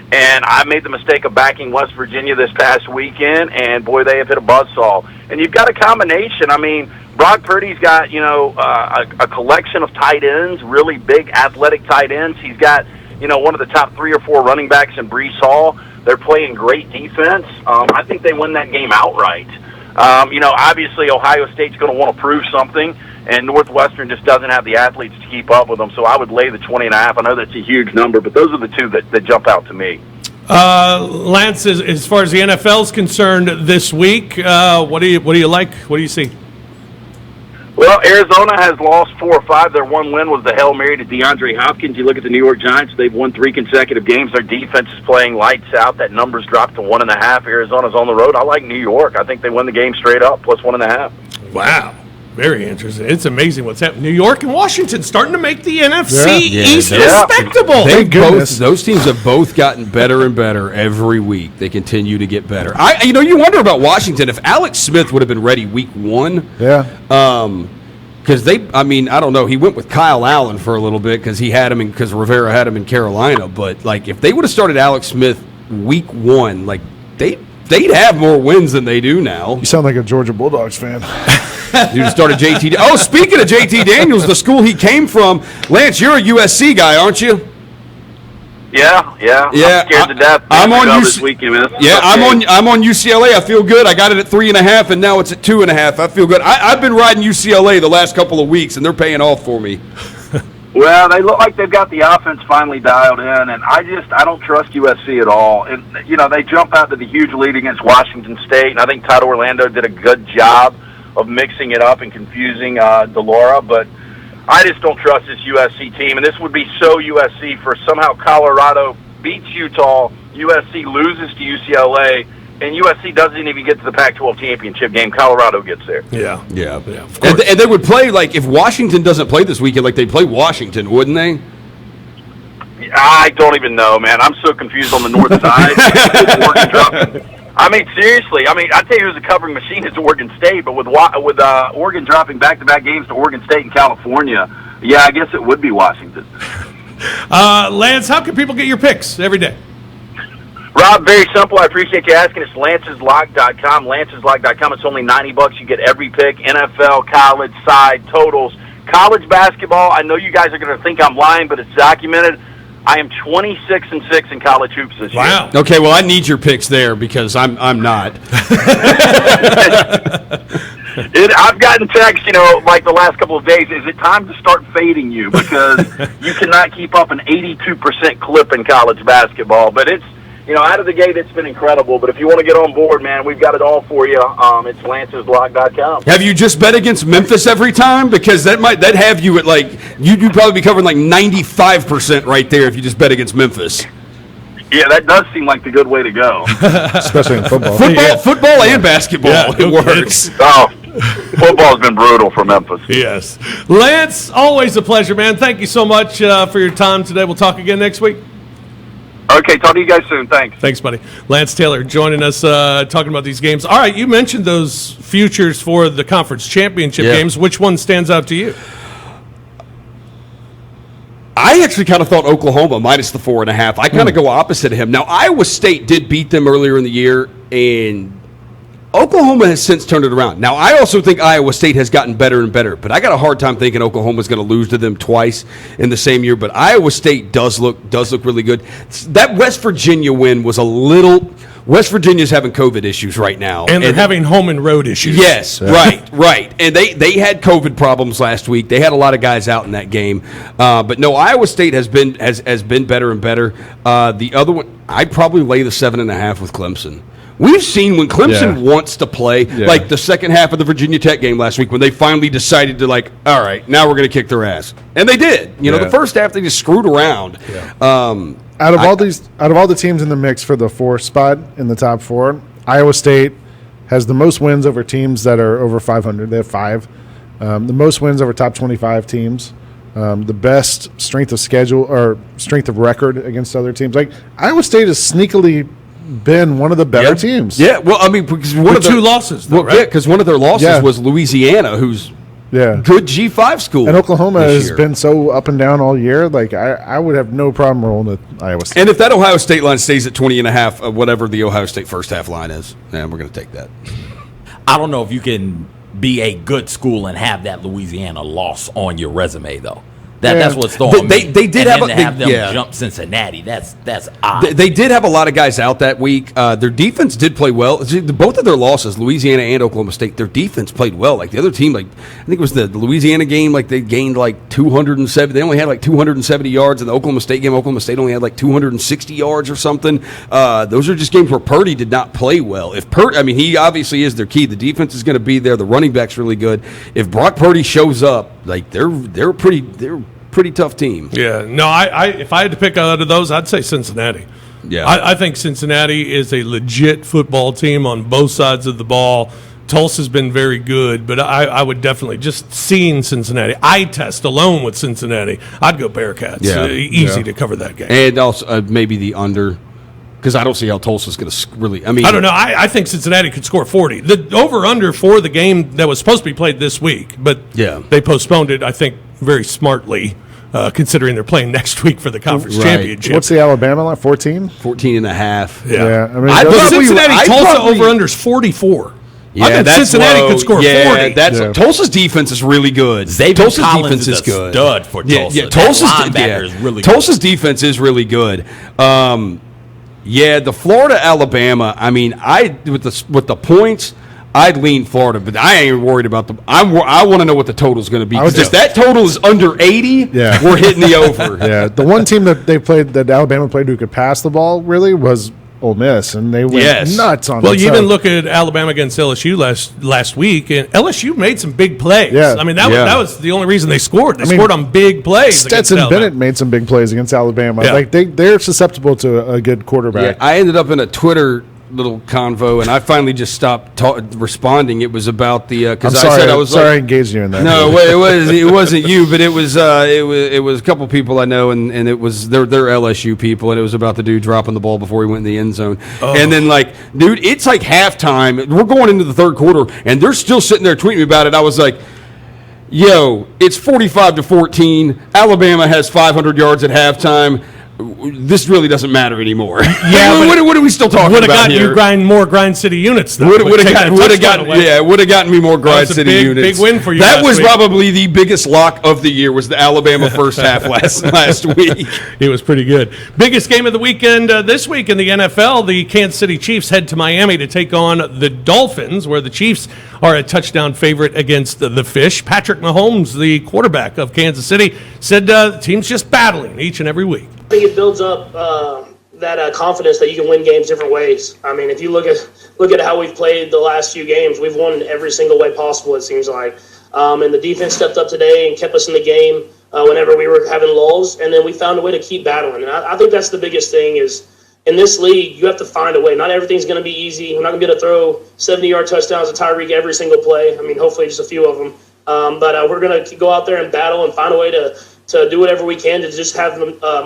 And I made the mistake of backing West Virginia this past weekend, and boy, they have hit a buzzsaw. And you've got a combination. I mean, Brock Purdy's got, a collection of tight ends, really big athletic tight ends. He's got, one of the top 3 or 4 running backs in Breece Hall. They're playing great defense. I think they win that game outright. Obviously Ohio State's going to want to prove something, and Northwestern just doesn't have the athletes to keep up with them. So I would lay the 20.5. I know that's a huge number, but those are the two that jump out to me. Lance, as far as the NFL is concerned this week, what do you like? What do you see? Well, Arizona has lost 4 or 5. Their one win was the Hail Mary to DeAndre Hopkins. You look at the New York Giants, they've won 3 consecutive games. Their defense is playing lights out. That number's dropped to 1.5. Arizona's on the road. I like New York. I think they win the game straight up, plus 1.5. Wow. Very interesting. It's amazing what's happening. New York and Washington starting to make the NFC East respectable. Those teams have both gotten better and better every week. They continue to get better. You wonder about Washington. If Alex Smith would have been ready week 1. Yeah. Because I don't know. He went with Kyle Allen for a little bit because because Rivera had him in Carolina. But if they would have started Alex Smith week 1, they'd have more wins than they do now. You sound like a Georgia Bulldogs fan. You started JT. Oh, speaking of JT Daniels, the school he came from, Lance, you're a USC guy, aren't you? Yeah. I'm scared to death. I'm on this weekend, man. Yeah, I'm on UCLA. I feel good. I got it at 3.5, and now it's at 2.5. I feel good. I've been riding UCLA the last couple of weeks, and they're paying off for me. Well, they look like they've got the offense finally dialed in, and I don't trust USC at all. And they jump out to the huge lead against Washington State, and I think Todd Orlando did a good job of mixing it up and confusing Delora, but I just don't trust this USC team, and this would be so USC for somehow Colorado beats Utah, USC loses to UCLA, and USC doesn't even get to the Pac-12 championship game. Colorado gets there. Yeah. And they would play, if Washington doesn't play this weekend, they'd play Washington, wouldn't they? I don't even know, man. I'm so confused on the north side. Oregon dropping. I mean, seriously. I tell you who's a covering machine is Oregon State, but with Oregon dropping back-to-back games to Oregon State and California, yeah, I guess it would be Washington. Lance, how can people get your picks every day? Rob, very simple. I appreciate you asking. It's lanceslock.com. Lanceslock.com. It's only $90. You get every pick, NFL, college, side, totals. College basketball, I know you guys are going to think I'm lying, but it's documented. I am 26-6 in college hoops this year. Wow. Okay, well, I need your picks there because I'm not. I've gotten texts, the last couple of days, is it time to start fading you? Because you cannot keep up an 82% clip in college basketball. But it's, out of the gate, it's been incredible. But if you want to get on board, man, we've got it all for you. It's lanceslock.com. Have you just bet against Memphis every time? Because that'd have you at you'd probably be covering 95% right there if you just bet against Memphis. Yeah, that does seem like the good way to go. Especially in football. Football and basketball. It works. Football's been brutal for Memphis. Yes. Lance, always a pleasure, man. Thank you so much for your time today. We'll talk again next week. Okay, talk to you guys soon. Thanks. Thanks, buddy. Lance Taylor joining us, talking about these games. All right, you mentioned those futures for the conference championship games. Which one stands out to you? I actually kind of thought Oklahoma minus the 4.5. I kind of go opposite of him. Now, Iowa State did beat them earlier in the year, and Oklahoma has since turned it around. Now, I also think Iowa State has gotten better and better, but I got a hard time thinking Oklahoma's going to lose to them twice in the same year. But Iowa State does look really good. That West Virginia win was a little. West Virginia's having COVID issues right now, and they're having home and road issues. Yes, right. And they had COVID problems last week. They had a lot of guys out in that game. But no, Iowa State has been better and better. The other one, I'd probably lay the 7.5 with Clemson. We've seen when Clemson wants to play, like the second half of the Virginia Tech game last week, when they finally decided to, like, all right, now we're going to kick their ass, and they did. You know, the first half they just screwed around. Out of all the teams in the mix for the 4 spot in the top 4, Iowa State has the most wins over teams that are over 500. They have 5. The most wins over top 25 teams. The best strength of schedule or strength of record against other teams. Like, Iowa State has sneakily been one of the better teams. Yeah, well, I mean, because one of the 2 losses, though, right? Yeah, because one of their losses was Louisiana, who's good G5 school. And Oklahoma has been so up and down all year. Like, I would have no problem rolling with Iowa State. And if that Ohio State line stays at 20.5, whatever the Ohio State first half line is, we're going to take that. I don't know if you can be a good school and have that Louisiana loss on your resume, though. That's what's throwing me. They did and have them jump Cincinnati. That's odd. They did have a lot of guys out that week. Their defense did play well. Both of their losses, Louisiana and Oklahoma State, their defense played well. Like the other team, like I think it was the Louisiana game, like they gained like 270. They only had like 270 yards. In the Oklahoma State game, Oklahoma State only had like 260 yards or something. Those are just games where Purdy did not play well. He obviously is their key. The defense is going to be there. The running back's really good. If Brock Purdy shows up, like they're a pretty tough team. Yeah, no, I if I had to pick out of those, I'd say Cincinnati. Yeah, I think Cincinnati is a legit football team on both sides of the ball. Tulsa's been very good, but I would definitely, just seeing Cincinnati, eye test alone with Cincinnati, I'd go Bearcats. Easy to cover that game. And also maybe the under, because I don't see how Tulsa's going to really. I don't know. I think Cincinnati could score 40. The over-under for the game that was supposed to be played this week, but they postponed it, I think, very smartly. Considering they're playing next week for the conference championship. What's the Alabama line? 14? 14.5. Yeah. I mean, Cincinnati Tulsa over-under is 44. Yeah, I think Cincinnati could score 40. Tulsa's defense is really good. Tulsa's defense is good. Stud for Tulsa. Yeah, Tulsa's defense is really good. The Florida Alabama. I mean, with the points, I'd lean Florida, but I ain't worried about them. I want to know what the total is going to be. Because if that total is under 80, we're hitting the over. Yeah, the one team that Alabama played who could pass the ball really was Ole Miss, and they went nuts on. Well, you even look at Alabama against LSU last week, and LSU made some big plays. Yeah. I mean, that was the only reason they scored. They scored on big plays. Stetson Bennett made some big plays against Alabama. Yeah. Like they're susceptible to a good quarterback. Yeah, I ended up in a Twitter little convo, and I finally just stopped responding. It was about the because I said I was sorry I engaged you in that. No, it wasn't you, but it was a couple people I know, and it was they're LSU people, and it was about the dude dropping the ball before he went in the end zone, and then dude, it's like halftime. We're going into the third quarter, and they're still sitting there tweeting me about it. I was like, yo, it's 45-14. Alabama has 500 yards at halftime. This really doesn't matter anymore. Yeah, what are we still talking about here? Would have gotten you more Grind City units, though. Would have gotten me more Grind City units. Big win for you. That was probably the biggest lock of the year. Was the Alabama first half last week? It was pretty good. Biggest game of the weekend this week in the NFL. The Kansas City Chiefs head to Miami to take on the Dolphins, where the Chiefs are a touchdown favorite against the Fish. Patrick Mahomes, the quarterback of Kansas City, said the team's just battling each and every week. I think it builds up that confidence that you can win games different ways. I mean, if you look at how we've played the last few games, we've won every single way possible, it seems like. And the defense stepped up today and kept us in the game whenever we were having lulls, and then we found a way to keep battling. And I think that's the biggest thing is in this league, you have to find a way. Not everything's going to be easy. We're not going to be able to throw 70-yard touchdowns to Tyreek every single play. I mean, hopefully just a few of them. But we're going to go out there and battle and find a way to do whatever we can to just have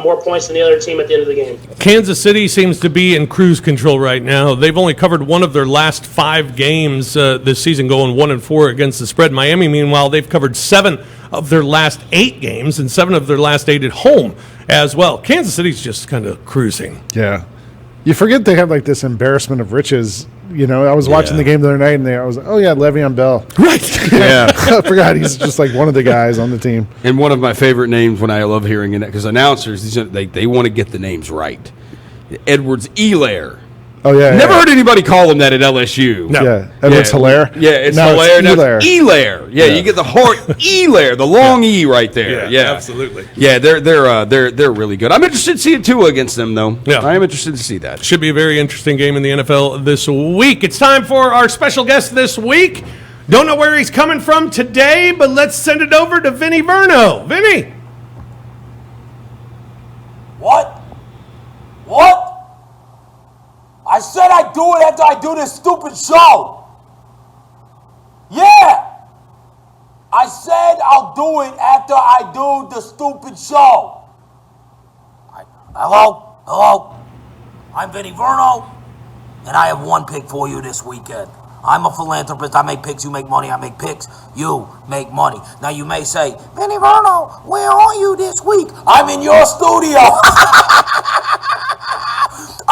more points than the other team at the end of the game. Kansas City seems to be in cruise control right now. They've only covered one of their last 5 games this season, going 1-4 against the spread. Miami, meanwhile, they've covered 7 of their last 8 games and 7 of their last 8 at home as well. Kansas City's just kind of cruising. Yeah. You forget they have like this embarrassment of riches I was watching the game the other night, and I was like, oh, yeah, Le'Veon Bell. Right. Yeah. I forgot he's just like one of the guys on the team. And one of my favorite names when I love hearing it, because announcers, they want to get the names right. Edwards-Helaire. Oh, yeah. Never heard anybody call him that at LSU. No. Yeah. Edwards-Helaire? Yeah, it's Hilaire. Now it's Helaire. Yeah, you get the hard Helaire, the long E right there. Yeah, absolutely. Yeah, they're really good. I'm interested to see it too against them, though. Yeah, I am interested to see that. Should be a very interesting game in the NFL this week. It's time for our special guest this week. Don't know where he's coming from today, but let's send it over to Vinny Verno. Vinny. What? I said I'd do it after I do this stupid show. Yeah. I said I'll do it after I do the stupid show. Hello. I'm Vinny Verno, and I have one pick for you this weekend. I'm a philanthropist. I make picks. You make money. I make picks. You make money. Now you may say, Vinny Verno, where are you this week? I'm in your studio.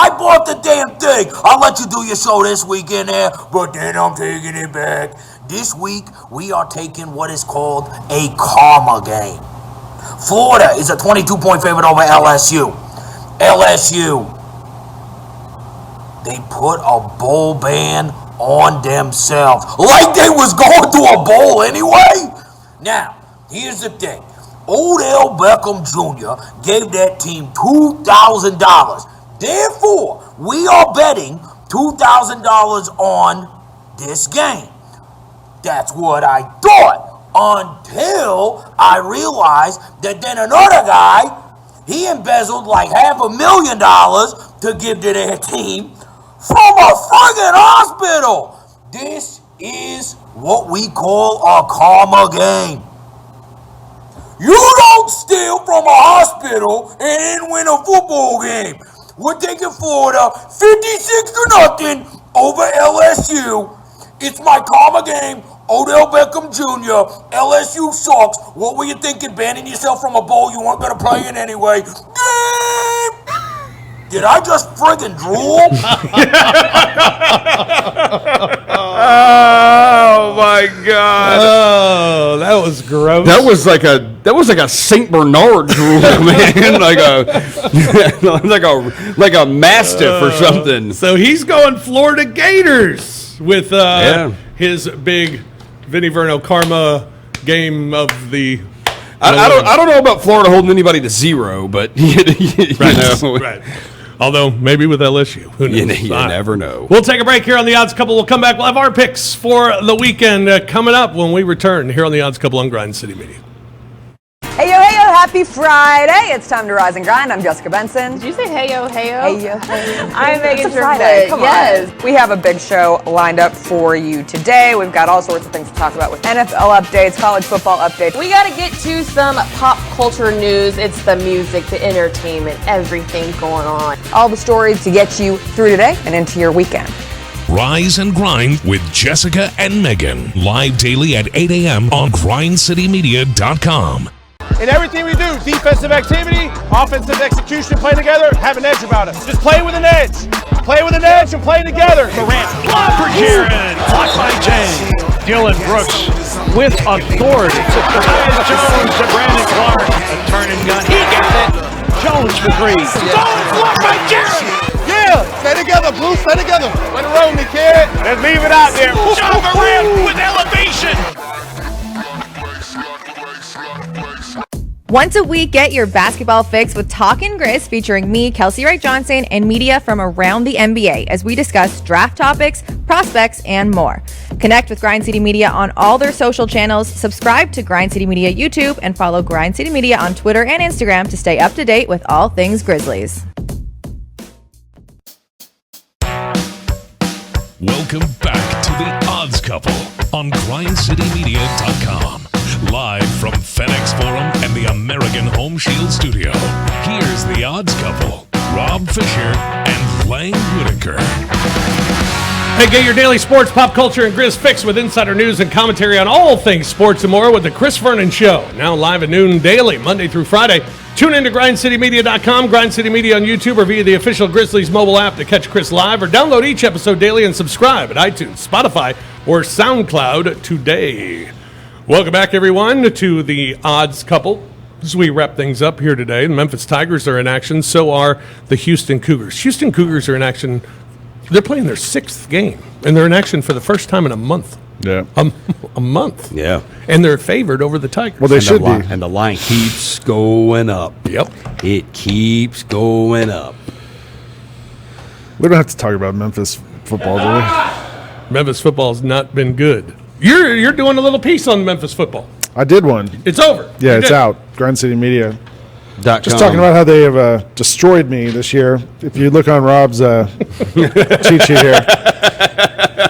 I bought the damn thing. I'll let you do your show this weekend there, but then I'm taking it back. This week, we are taking what is called a karma game. Florida is a 22-point favorite over LSU. They put a bowl ban on themselves. Like they was going to a bowl anyway. Now, here's the thing. Odell Beckham Jr. gave that team $2,000. Therefore, we are betting $2,000 on this game. That's what I thought. Until I realized that then another guy, he embezzled like $500,000 to give to their team from a friggin' hospital. This is what we call a karma game. You don't steal from a hospital and then win a football game. We're taking Florida 56-0 over LSU. It's my karma game. Odell Beckham Jr., LSU sucks. What were you thinking, banning yourself from a bowl you weren't going to play in anyway? Game! Did I just friggin' drool? Oh my God! Oh, that was gross. That was like a Saint Bernard drool, man. like a mastiff or something. So he's going Florida Gators with his big Vinny Verno karma game of the. I don't know about Florida holding anybody to zero, but you know. Right. Although, maybe with LSU. Who knows? You never know. We'll take a break here on The Odds Couple. We'll come back. We'll have our picks for the weekend coming up when we return here on The Odds Couple on Grind City Media. Hey yo, happy Friday. It's time to rise and grind. I'm Jessica Benson. Did you say hey yo? Hey yo. I'm Megan It's a Friday. Come Yes. on. We have a big show lined up for you today. We've got all sorts of things to talk about with NFL updates, college football updates. We got to get to some pop culture news. It's the music, the entertainment, everything going on. All the stories to get you through today and into your weekend. Rise and Grind with Jessica and Megan. Live daily at 8 a.m. on grindcitymedia.com. In everything we do, defensive activity, offensive execution, play together, have an edge about us. Just play with an edge. Play with an edge and play together. Durant, block for Jaron, blocked by James. Dylan Brooks with authority. Tyus Jones to Brandon Clark. A turn and gun. He got it. Jones for three. Stolen, blocked by Jaron. Yeah, stay together, Blue, stay together. Way to roll me, kid. Let's leave it out there. Ja Morant with elevation. Once a week, get your basketball fix with Talkin' Grizz featuring me, Kelsey Wright Johnson, and media from around the NBA as we discuss draft topics, prospects, and more. Connect with Grind City Media on all their social channels, subscribe to Grind City Media YouTube, and follow Grind City Media on Twitter and Instagram to stay up to date with all things Grizzlies. Welcome back to The Odds Couple on grindcitymedia.com. Live from FedEx Forum and the American Home Shield Studio. Here's The Odds Couple, Rob Fisher and Lang Whitaker. Hey, get your daily sports, pop culture, and Grizz fix with insider news and commentary on all things sports and more with the Chris Vernon Show. Now live at noon daily, Monday through Friday. Tune in to grindcitymedia.com, Grind City Media on YouTube, or via the official Grizzlies mobile app to catch Chris live, or download each episode daily and subscribe at iTunes, Spotify, or SoundCloud today. Welcome back, everyone, to the Odds Couple. As we wrap things up here today, the Memphis Tigers are in action, so are the Houston Cougars. Houston Cougars are in action. They're playing their 6th game, and they're in action for the first time in a month. Yeah. A month. Yeah. And they're favored over the Tigers. Well, they should be. And the line keeps going up. Yep. It keeps going up. We don't have to talk about Memphis football, do we? Memphis football has not been good. You're doing a little piece on Memphis football. I did one. It's over. Yeah, You it's did. out. Grind City Media. Just talking about how they have destroyed me this year. If you look on Rob's cheat sheet here,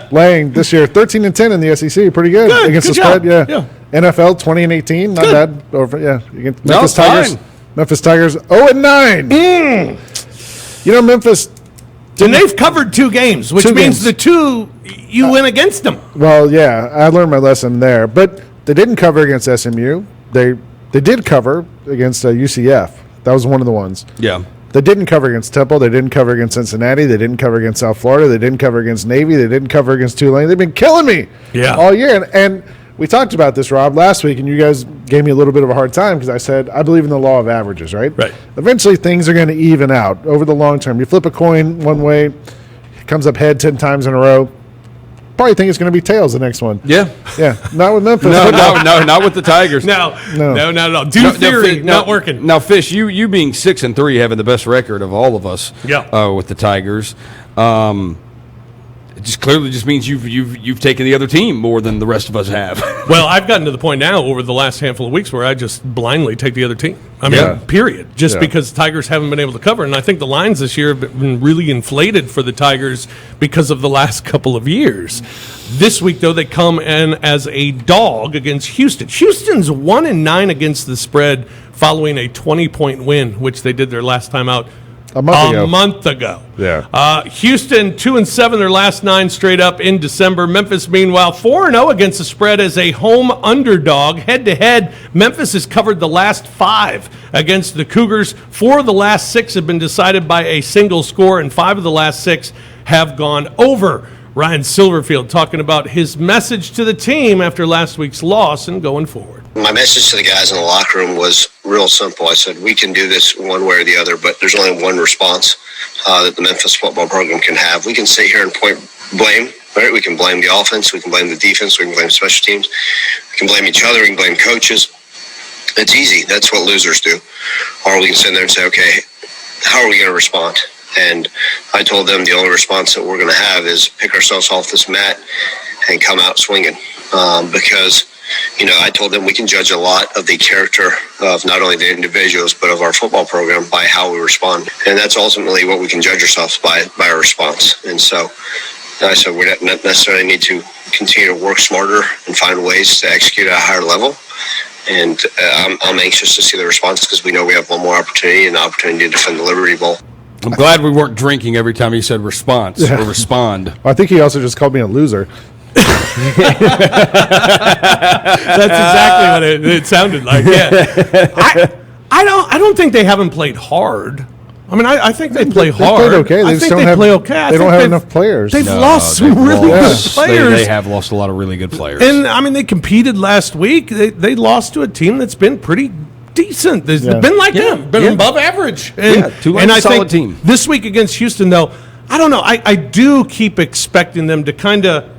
Lang this year 13-10 in the SEC, pretty good against good the spread. job. Yeah. NFL 20-18, not bad. Over against No, Memphis Tigers. fine. Memphis Tigers 0-9. You know Memphis. And they've covered 2 games, which means the 2 you win against them. Well, yeah, I learned my lesson there, but they didn't cover against SMU. They did cover against UCF. That was one of the ones. Yeah. They didn't cover against Temple. They didn't cover against Cincinnati. They didn't cover against South Florida. They didn't cover against Navy. They didn't cover against Tulane. They've been killing me all year. And we talked about this, Rob, last week, and you guys gave me a little bit of a hard time because I said I believe in the law of averages, right? Right. Eventually, things are going to even out over the long term. You flip a coin one way, it comes up head 10 times in a row. Probably think it's going to be tails the next one. Yeah. Yeah. Not with Memphis. No, not with the Tigers. No, not at all. Theory, not working. Now, Fish, you being 6-3, having the best record of all of us. With the Tigers, it just clearly just means you've taken the other team more than the rest of us have. Well, I've gotten to the point now over the last handful of weeks where I just blindly take the other team. I mean, period. Just because Tigers haven't been able to cover. And I think the lines this year have been really inflated for the Tigers because of the last couple of years. This week, though, they come in as a dog against Houston. Houston's 1-9 against the spread following a 20-point win, which they did their last time out a month ago. Yeah. Houston 2-7 their last 9 straight up in December. Memphis, meanwhile, 4-0 against the spread as a home underdog. Head-to-head, Memphis has covered the last 5 against the Cougars. 4 of the last 6 have been decided by a single score, and 5 of the last 6 have gone over. Ryan Silverfield talking about his message to the team after last week's loss and going forward. My message to the guys in the locker room was real simple. I said, we can do this one way or the other, but there's only one response that the Memphis football program can have. We can sit here and point blame, right? We can blame the offense, we can blame the defense, we can blame special teams, we can blame each other, we can blame coaches. It's easy. That's what losers do. Or we can sit there and say, okay, how are we going to respond? And I told them the only response that we're going to have is pick ourselves off this mat and come out swinging. Because, I told them we can judge a lot of the character of not only the individuals, but of our football program by how we respond. And that's ultimately what we can judge ourselves by our response. And so I said we don't necessarily need to continue to work smarter and find ways to execute at a higher level. And I'm anxious to see the response because we know we have one more opportunity, an opportunity to defend the Liberty Bowl. I'm glad we weren't drinking every time he said response or respond. I think he also just called me a loser. That's exactly what it sounded like. Yeah, I don't think they haven't played hard. I mean, I think they play hard. Played okay. I think they play okay. They don't have enough players. They've lost some really good players. They have lost a lot of really good players. And I mean, they competed last week. They lost to a team that's been pretty decent. They've been like them, been above average. And, Tulane's a solid think team. This week against Houston, though, I don't know. I do keep expecting them to kind of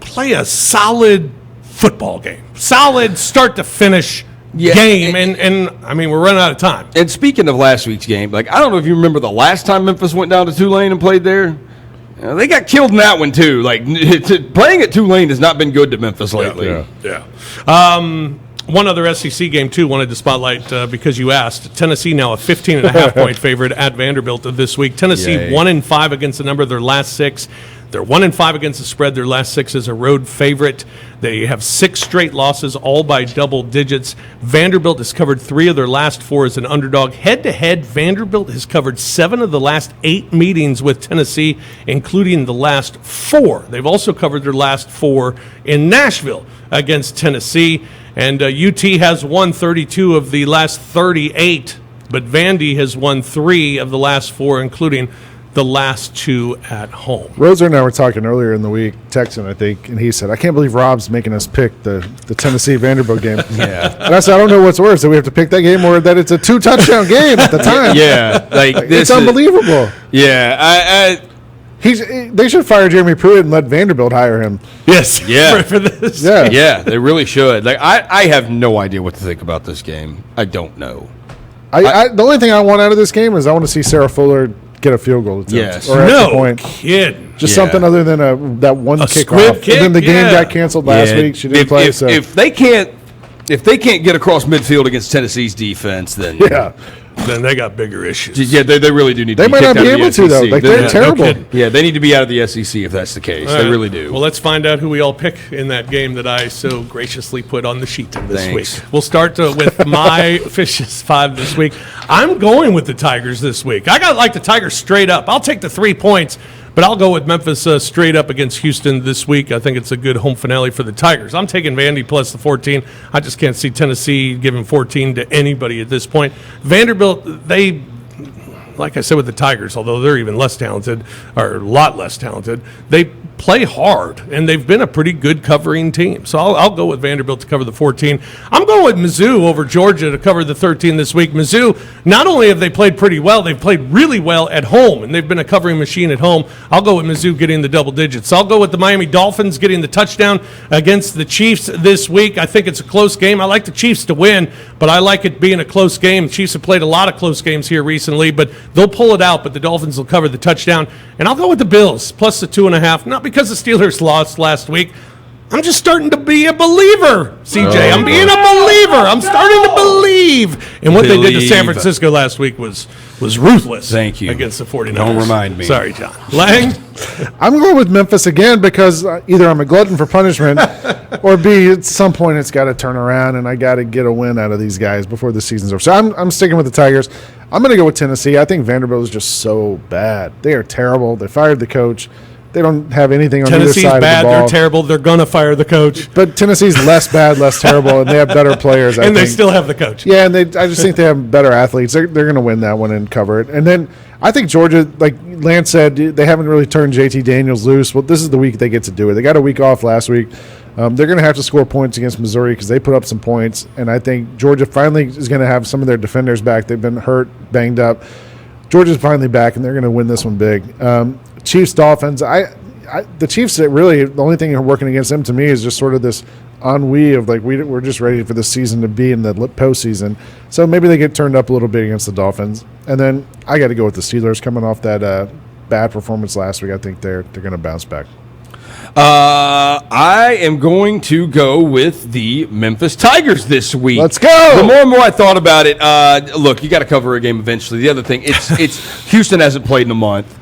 play a solid football game, solid start to finish game. And I mean, we're running out of time. And speaking of last week's game, I don't know if you remember the last time Memphis went down to Tulane and played there. They got killed in that one too. Playing at Tulane has not been good to Memphis lately. One other SEC game, too, wanted to spotlight because you asked. Tennessee now a 15.5-point favorite at Vanderbilt this week. Tennessee 1-5 against the number of their last 6. They're 1-5 against the spread. Their last 6 as a road favorite. They have 6 straight losses, all by double digits. Vanderbilt has covered 3 of their last 4 as an underdog. Head-to-head, Vanderbilt has covered 7 of the last 8 meetings with Tennessee, including the last 4. They've also covered their last 4 in Nashville against Tennessee. And UT has won 32 of the last 38, but Vandy has won 3 of the last 4, including the last 2 at home. Roser and I were talking earlier in the week, texting, I think, and he said, I can't believe Rob's making us pick the Tennessee Vanderbilt game. Yeah. And I said, I don't know what's worse, that we have to pick that game or that it's a 2-touchdown game at the time. Yeah. It's unbelievable. Yeah. They should fire Jeremy Pruitt and let Vanderbilt hire him. Yes. Yeah. For this. Yeah. Yeah, they really should. I have no idea what to think about this game. I don't know. The only thing I want out of this game is I want to see Sarah Fuller get a field goal attempt. Yes. Or extra point. Kidding. Just something other than that one kickoff. Kick, and then the game got canceled last week. She didn't play. If they can't get across midfield against Tennessee's defense, then then they got bigger issues. Yeah, they really do need to They be might kicked not be out of able the to, though. SEC. Like, they're terrible. Yeah, they need to be out of the SEC if that's the case. All They right. really do. Well, let's find out who we all pick in that game that I so graciously put on the sheet this Thanks. week. We'll start with my Fishes 5 this week. I'm going with the Tigers this week. I got the Tigers straight up. I'll take the 3 points, but I'll go with Memphis straight up against Houston this week. I think it's a good home finale for the Tigers. I'm taking Vandy plus the 14. I just can't see Tennessee giving 14 to anybody at this point. Vanderbilt, like I said with the Tigers, although they're even less talented, or a lot less talented, they play hard, and they've been a pretty good covering team. So I'll go with Vanderbilt to cover the 14. I'm going with Mizzou over Georgia to cover the 13 this week. Mizzou, not only have they played pretty well, they've played really well at home, and they've been a covering machine at home. I'll go with Mizzou getting the double digits. I'll go with the Miami Dolphins getting the touchdown against the Chiefs this week. I think it's a close game. I like the Chiefs to win, but I like it being a close game. Chiefs have played a lot of close games here recently, but they'll pull it out, but the Dolphins will cover the touchdown. And I'll go with the Bills, plus the 2.5. Not because the Steelers lost last week. I'm just starting to be a believer, CJ. I'm being a believer. I'm starting to believe. And what they did to San Francisco last week was ruthless. Thank you. Against the 49ers. Don't remind me. Sorry, John. Lang? I'm going with Memphis again because either I'm a glutton for punishment or B, at some point it's got to turn around and I got to get a win out of these guys before the season's over. So I'm sticking with the Tigers. I'm going to go with Tennessee. I think Vanderbilt is just so bad. They are terrible. They fired the coach. They don't have anything on Tennessee's either side bad, of the ball. they're terrible, they're going to fire the coach. But Tennessee's less bad, less terrible, and they have better players, I think. And they still have the coach. Yeah, and I just think they have better athletes. They're going to win that one and cover it. And then I think Georgia, like Lance said, they haven't really turned JT Daniels loose. Well, this is the week they get to do it. They got a week off last week. They're going to have to score points against Missouri because they put up some points. And I think Georgia finally is going to have some of their defenders back. They've been hurt, banged up. Georgia's finally back, and they're going to win this one big. Chiefs, Dolphins, the Chiefs, really, the only thing working against them to me is just sort of this ennui of like we're just ready for the season to be in the postseason. So maybe they get turned up a little bit against the Dolphins. And then I got to go with the Steelers coming off that bad performance last week. I think they're going to bounce back. I am going to go with the Memphis Tigers this week. Let's go! The more and more I thought about it, look, you got to cover a game eventually. The other thing, it's Houston hasn't played in a month.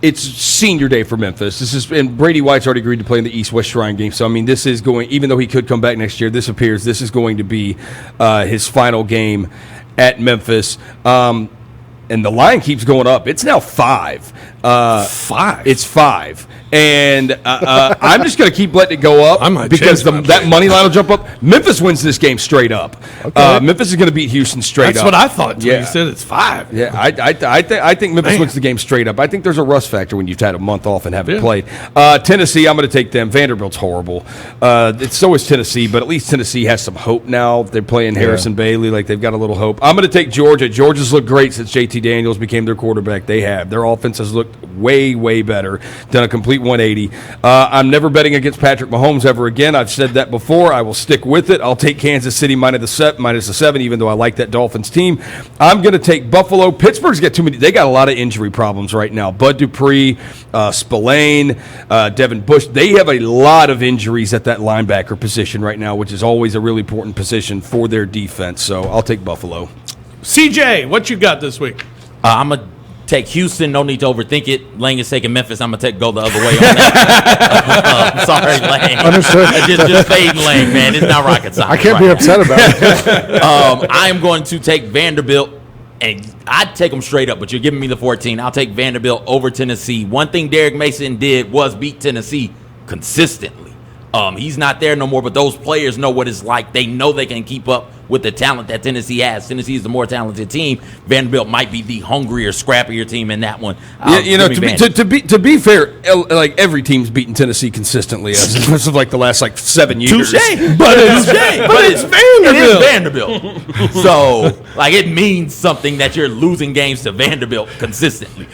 It's senior day for Memphis. And Brady White's already agreed to play in the East-West Shrine game. So, I mean, this is going, even though he could come back next year, this is going to be his final game at Memphis. And the line keeps going up. It's now 5. 5? It's 5. And I'm just going to keep letting it go up because that money line will jump up. Memphis wins this game straight up. Okay. Memphis is going to beat Houston straight up. That's what I thought. Yeah. You said it's 5. Yeah, I think Memphis wins the game straight up. I think there's a rust factor when you've had a month off and haven't played. Tennessee, I'm going to take them. Vanderbilt's horrible. So is Tennessee, but at least Tennessee has some hope now. They're playing Harrison Bailey. Like, they've got a little hope. I'm going to take Georgia. Georgia's looked great since JT Daniels became their quarterback. They have. Their offense has looked way, way better. Done a complete 180. I'm never betting against Patrick Mahomes ever again. I've said that before. I will stick with it. I'll take Kansas City minus the 7, even though I like that Dolphins team. I'm going to take Buffalo. Pittsburgh's got too many. They got a lot of injury problems right now. Bud Dupree, Spillane, Devin Bush. They have a lot of injuries at that linebacker position right now, which is always a really important position for their defense. So I'll take Buffalo. CJ, what you got this week? I'm going to Take Houston. No need to overthink it. Lang is taking Memphis. I'm gonna go the other way on that. Sorry, Lang. Understood. Just fade Lang, man. It's not rocket science. I can't be upset about it. I am going to take Vanderbilt, and I'd take them straight up, but you're giving me the 14. I'll take Vanderbilt over Tennessee. One thing Derek Mason did was beat Tennessee consistently. He's not there no more, but those players know what it's like. They know they can keep up with the talent that Tennessee has. Tennessee is the more talented team. Vanderbilt might be the hungrier, scrappier team in that one. To be fair, like every team's beaten Tennessee consistently as of like the last 7 years. Touché. But it's Vanderbilt. So it means something that you're losing games to Vanderbilt consistently.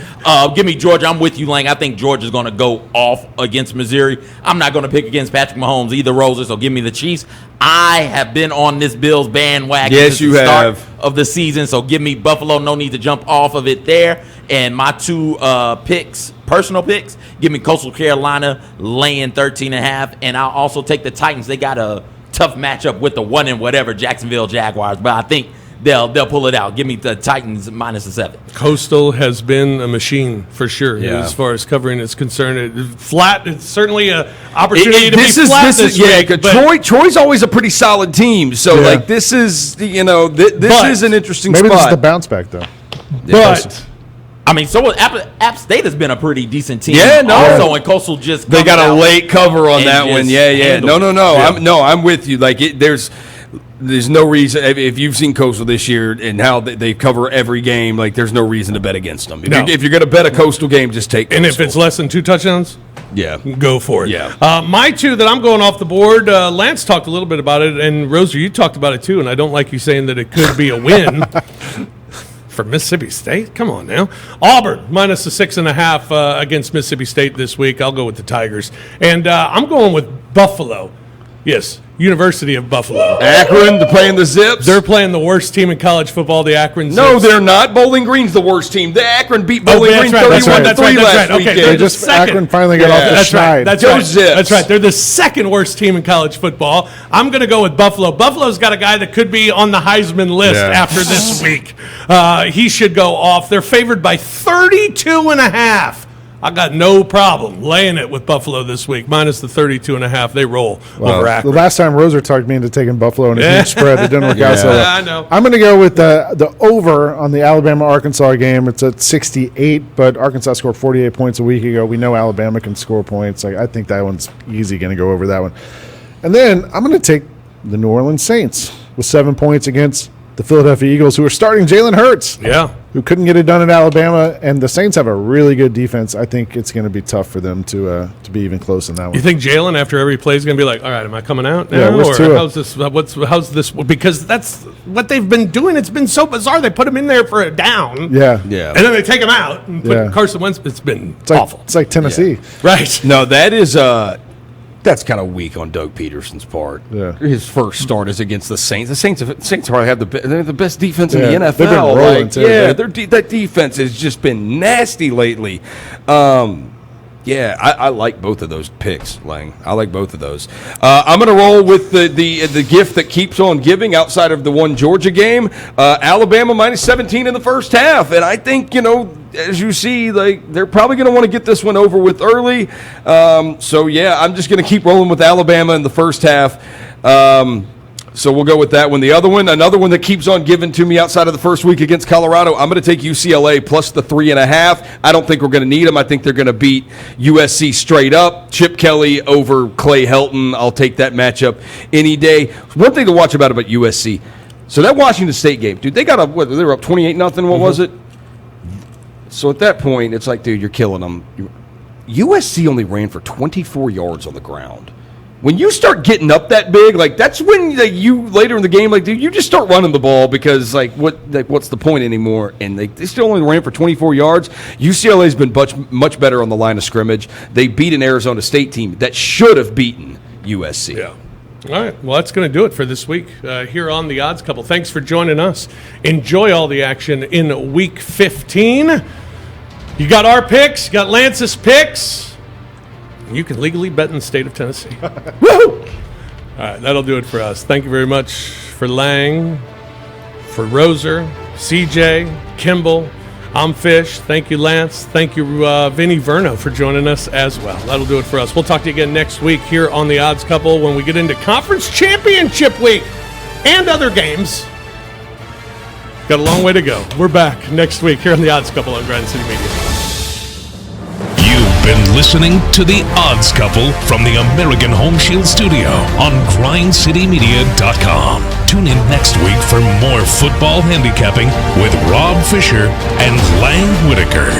Give me Georgia. I'm with you, Lang. I think Georgia's going to go off against Missouri. I'm not going to pick against Patrick Mahomes either, Roser, so give me the Chiefs. I have been on this Bills bandwagon since the start of the season, so give me Buffalo. No need to jump off of it there. And my two personal picks, give me Coastal Carolina laying 13.5, and I'll also take the Titans. They got a tough matchup with the 1-and-whatever Jacksonville Jaguars, but I think they'll pull it out. Give me the Titans minus the 7. Coastal has been a machine for sure as far as covering is concerned. It's certainly an opportunity to be flat this week. Troy's always a pretty solid team, so this is this is an interesting maybe spot. This is the bounce back though. But I mean, so App State has been a pretty decent team. Yeah, no. Also, and Coastal just they got a late cover on that one. Yeah. No. I'm with you. There's no reason if you've seen Coastal this year and how they cover every game. There's no reason to bet against them. If you're going to bet a Coastal game, just take Coastal. And if it's less than 2 touchdowns, go for it. Yeah. My two that I'm going off the board. Lance talked a little bit about it, and Roser, you talked about it too. And I don't like you saying that it could be a win for Mississippi State. Come on now, Auburn minus the 6.5 against Mississippi State this week. I'll go with the Tigers, and I'm going with Buffalo. Yes, University of Buffalo. Akron, they're playing the Zips. They're playing the worst team in college football, the Akron Zips. No, they're not. Bowling Green's the worst team. The Akron beat Bowling Green 31-3 last weekend. Okay, Akron finally got off the schneid. That's right. They're the second worst team in college football. I'm going to go with Buffalo. Buffalo's got a guy that could be on the Heisman list after this week. He should go off. They're favored by 32.5. I got no problem laying it with Buffalo this week, minus the 32.5. They roll over Akron. The last time Roser talked me into taking Buffalo in a huge spread, it didn't work out so well. I know. I'm going to go with the over on the Alabama-Arkansas game. It's at 68, but Arkansas scored 48 points a week ago. We know Alabama can score points. I think that one's easy going to go over that one. And then I'm going to take the New Orleans Saints with 7 points against the Philadelphia Eagles, who are starting Jalen Hurts. Who couldn't get it done at Alabama, and the Saints have a really good defense. I think it's going to be tough for them to be even close in that one. You think Jalen, after every play, is going to be like, all right, am I coming out now? Yeah, where's Tua? How's this? Because that's what they've been doing. It's been so bizarre. They put him in there for a down. Yeah. And then they take him out and put Carson Wentz. It's been awful. It's like Tennessee. Right. No, that's kind of weak on Doug Peterson's part. His first start is against the Saints. The Saints probably have the best defense in the NFL. They've been rolling too. That defense has just been nasty lately. I like both of those picks, Lang. I like both of those. I'm going to roll with the gift that keeps on giving outside of the one Georgia game. Alabama minus 17 in the first half. And I think, as you see, they're probably going to want to get this one over with early. I'm just going to keep rolling with Alabama in the first half. So we'll go with that one. Another one that keeps on giving to me outside of the first week against Colorado, I'm going to take UCLA plus the 3.5. I don't think we're going to need them. I think they're going to beat USC straight up. Chip Kelly over Clay Helton. I'll take that matchup any day. One thing to watch about USC. So that Washington State game, dude, they were up 28-0. What was it? So at that point, it's like, dude, you're killing them. USC only ran for 24 yards on the ground. When you start getting up that big, that's when you later in the game, dude, you just start running the ball because what's the point anymore? And they still only ran for 24 yards. UCLA's been much better on the line of scrimmage. They beat an Arizona State team that should have beaten USC. Yeah. All right. Well, that's going to do it for this week here on The Odds Couple. Thanks for joining us. Enjoy all the action in Week 15. You got our picks. You got Lance's picks. You can legally bet in the state of Tennessee. Woohoo! All right, that'll do it for us. Thank you very much for Lang, for Roser, CJ, Kimball. I'm Fish. Thank you, Lance. Thank you, Vinny Verno, for joining us as well. That'll do it for us. We'll talk to you again next week here on The Odds Couple when we get into Conference Championship Week and other games. Got a long way to go. We're back next week here on The Odds Couple on Grind City Media. You've been listening to The Odds Couple from the American Home Shield Studio on GrindCityMedia.com. Tune in next week for more football handicapping with Rob Fisher and Lang Whitaker.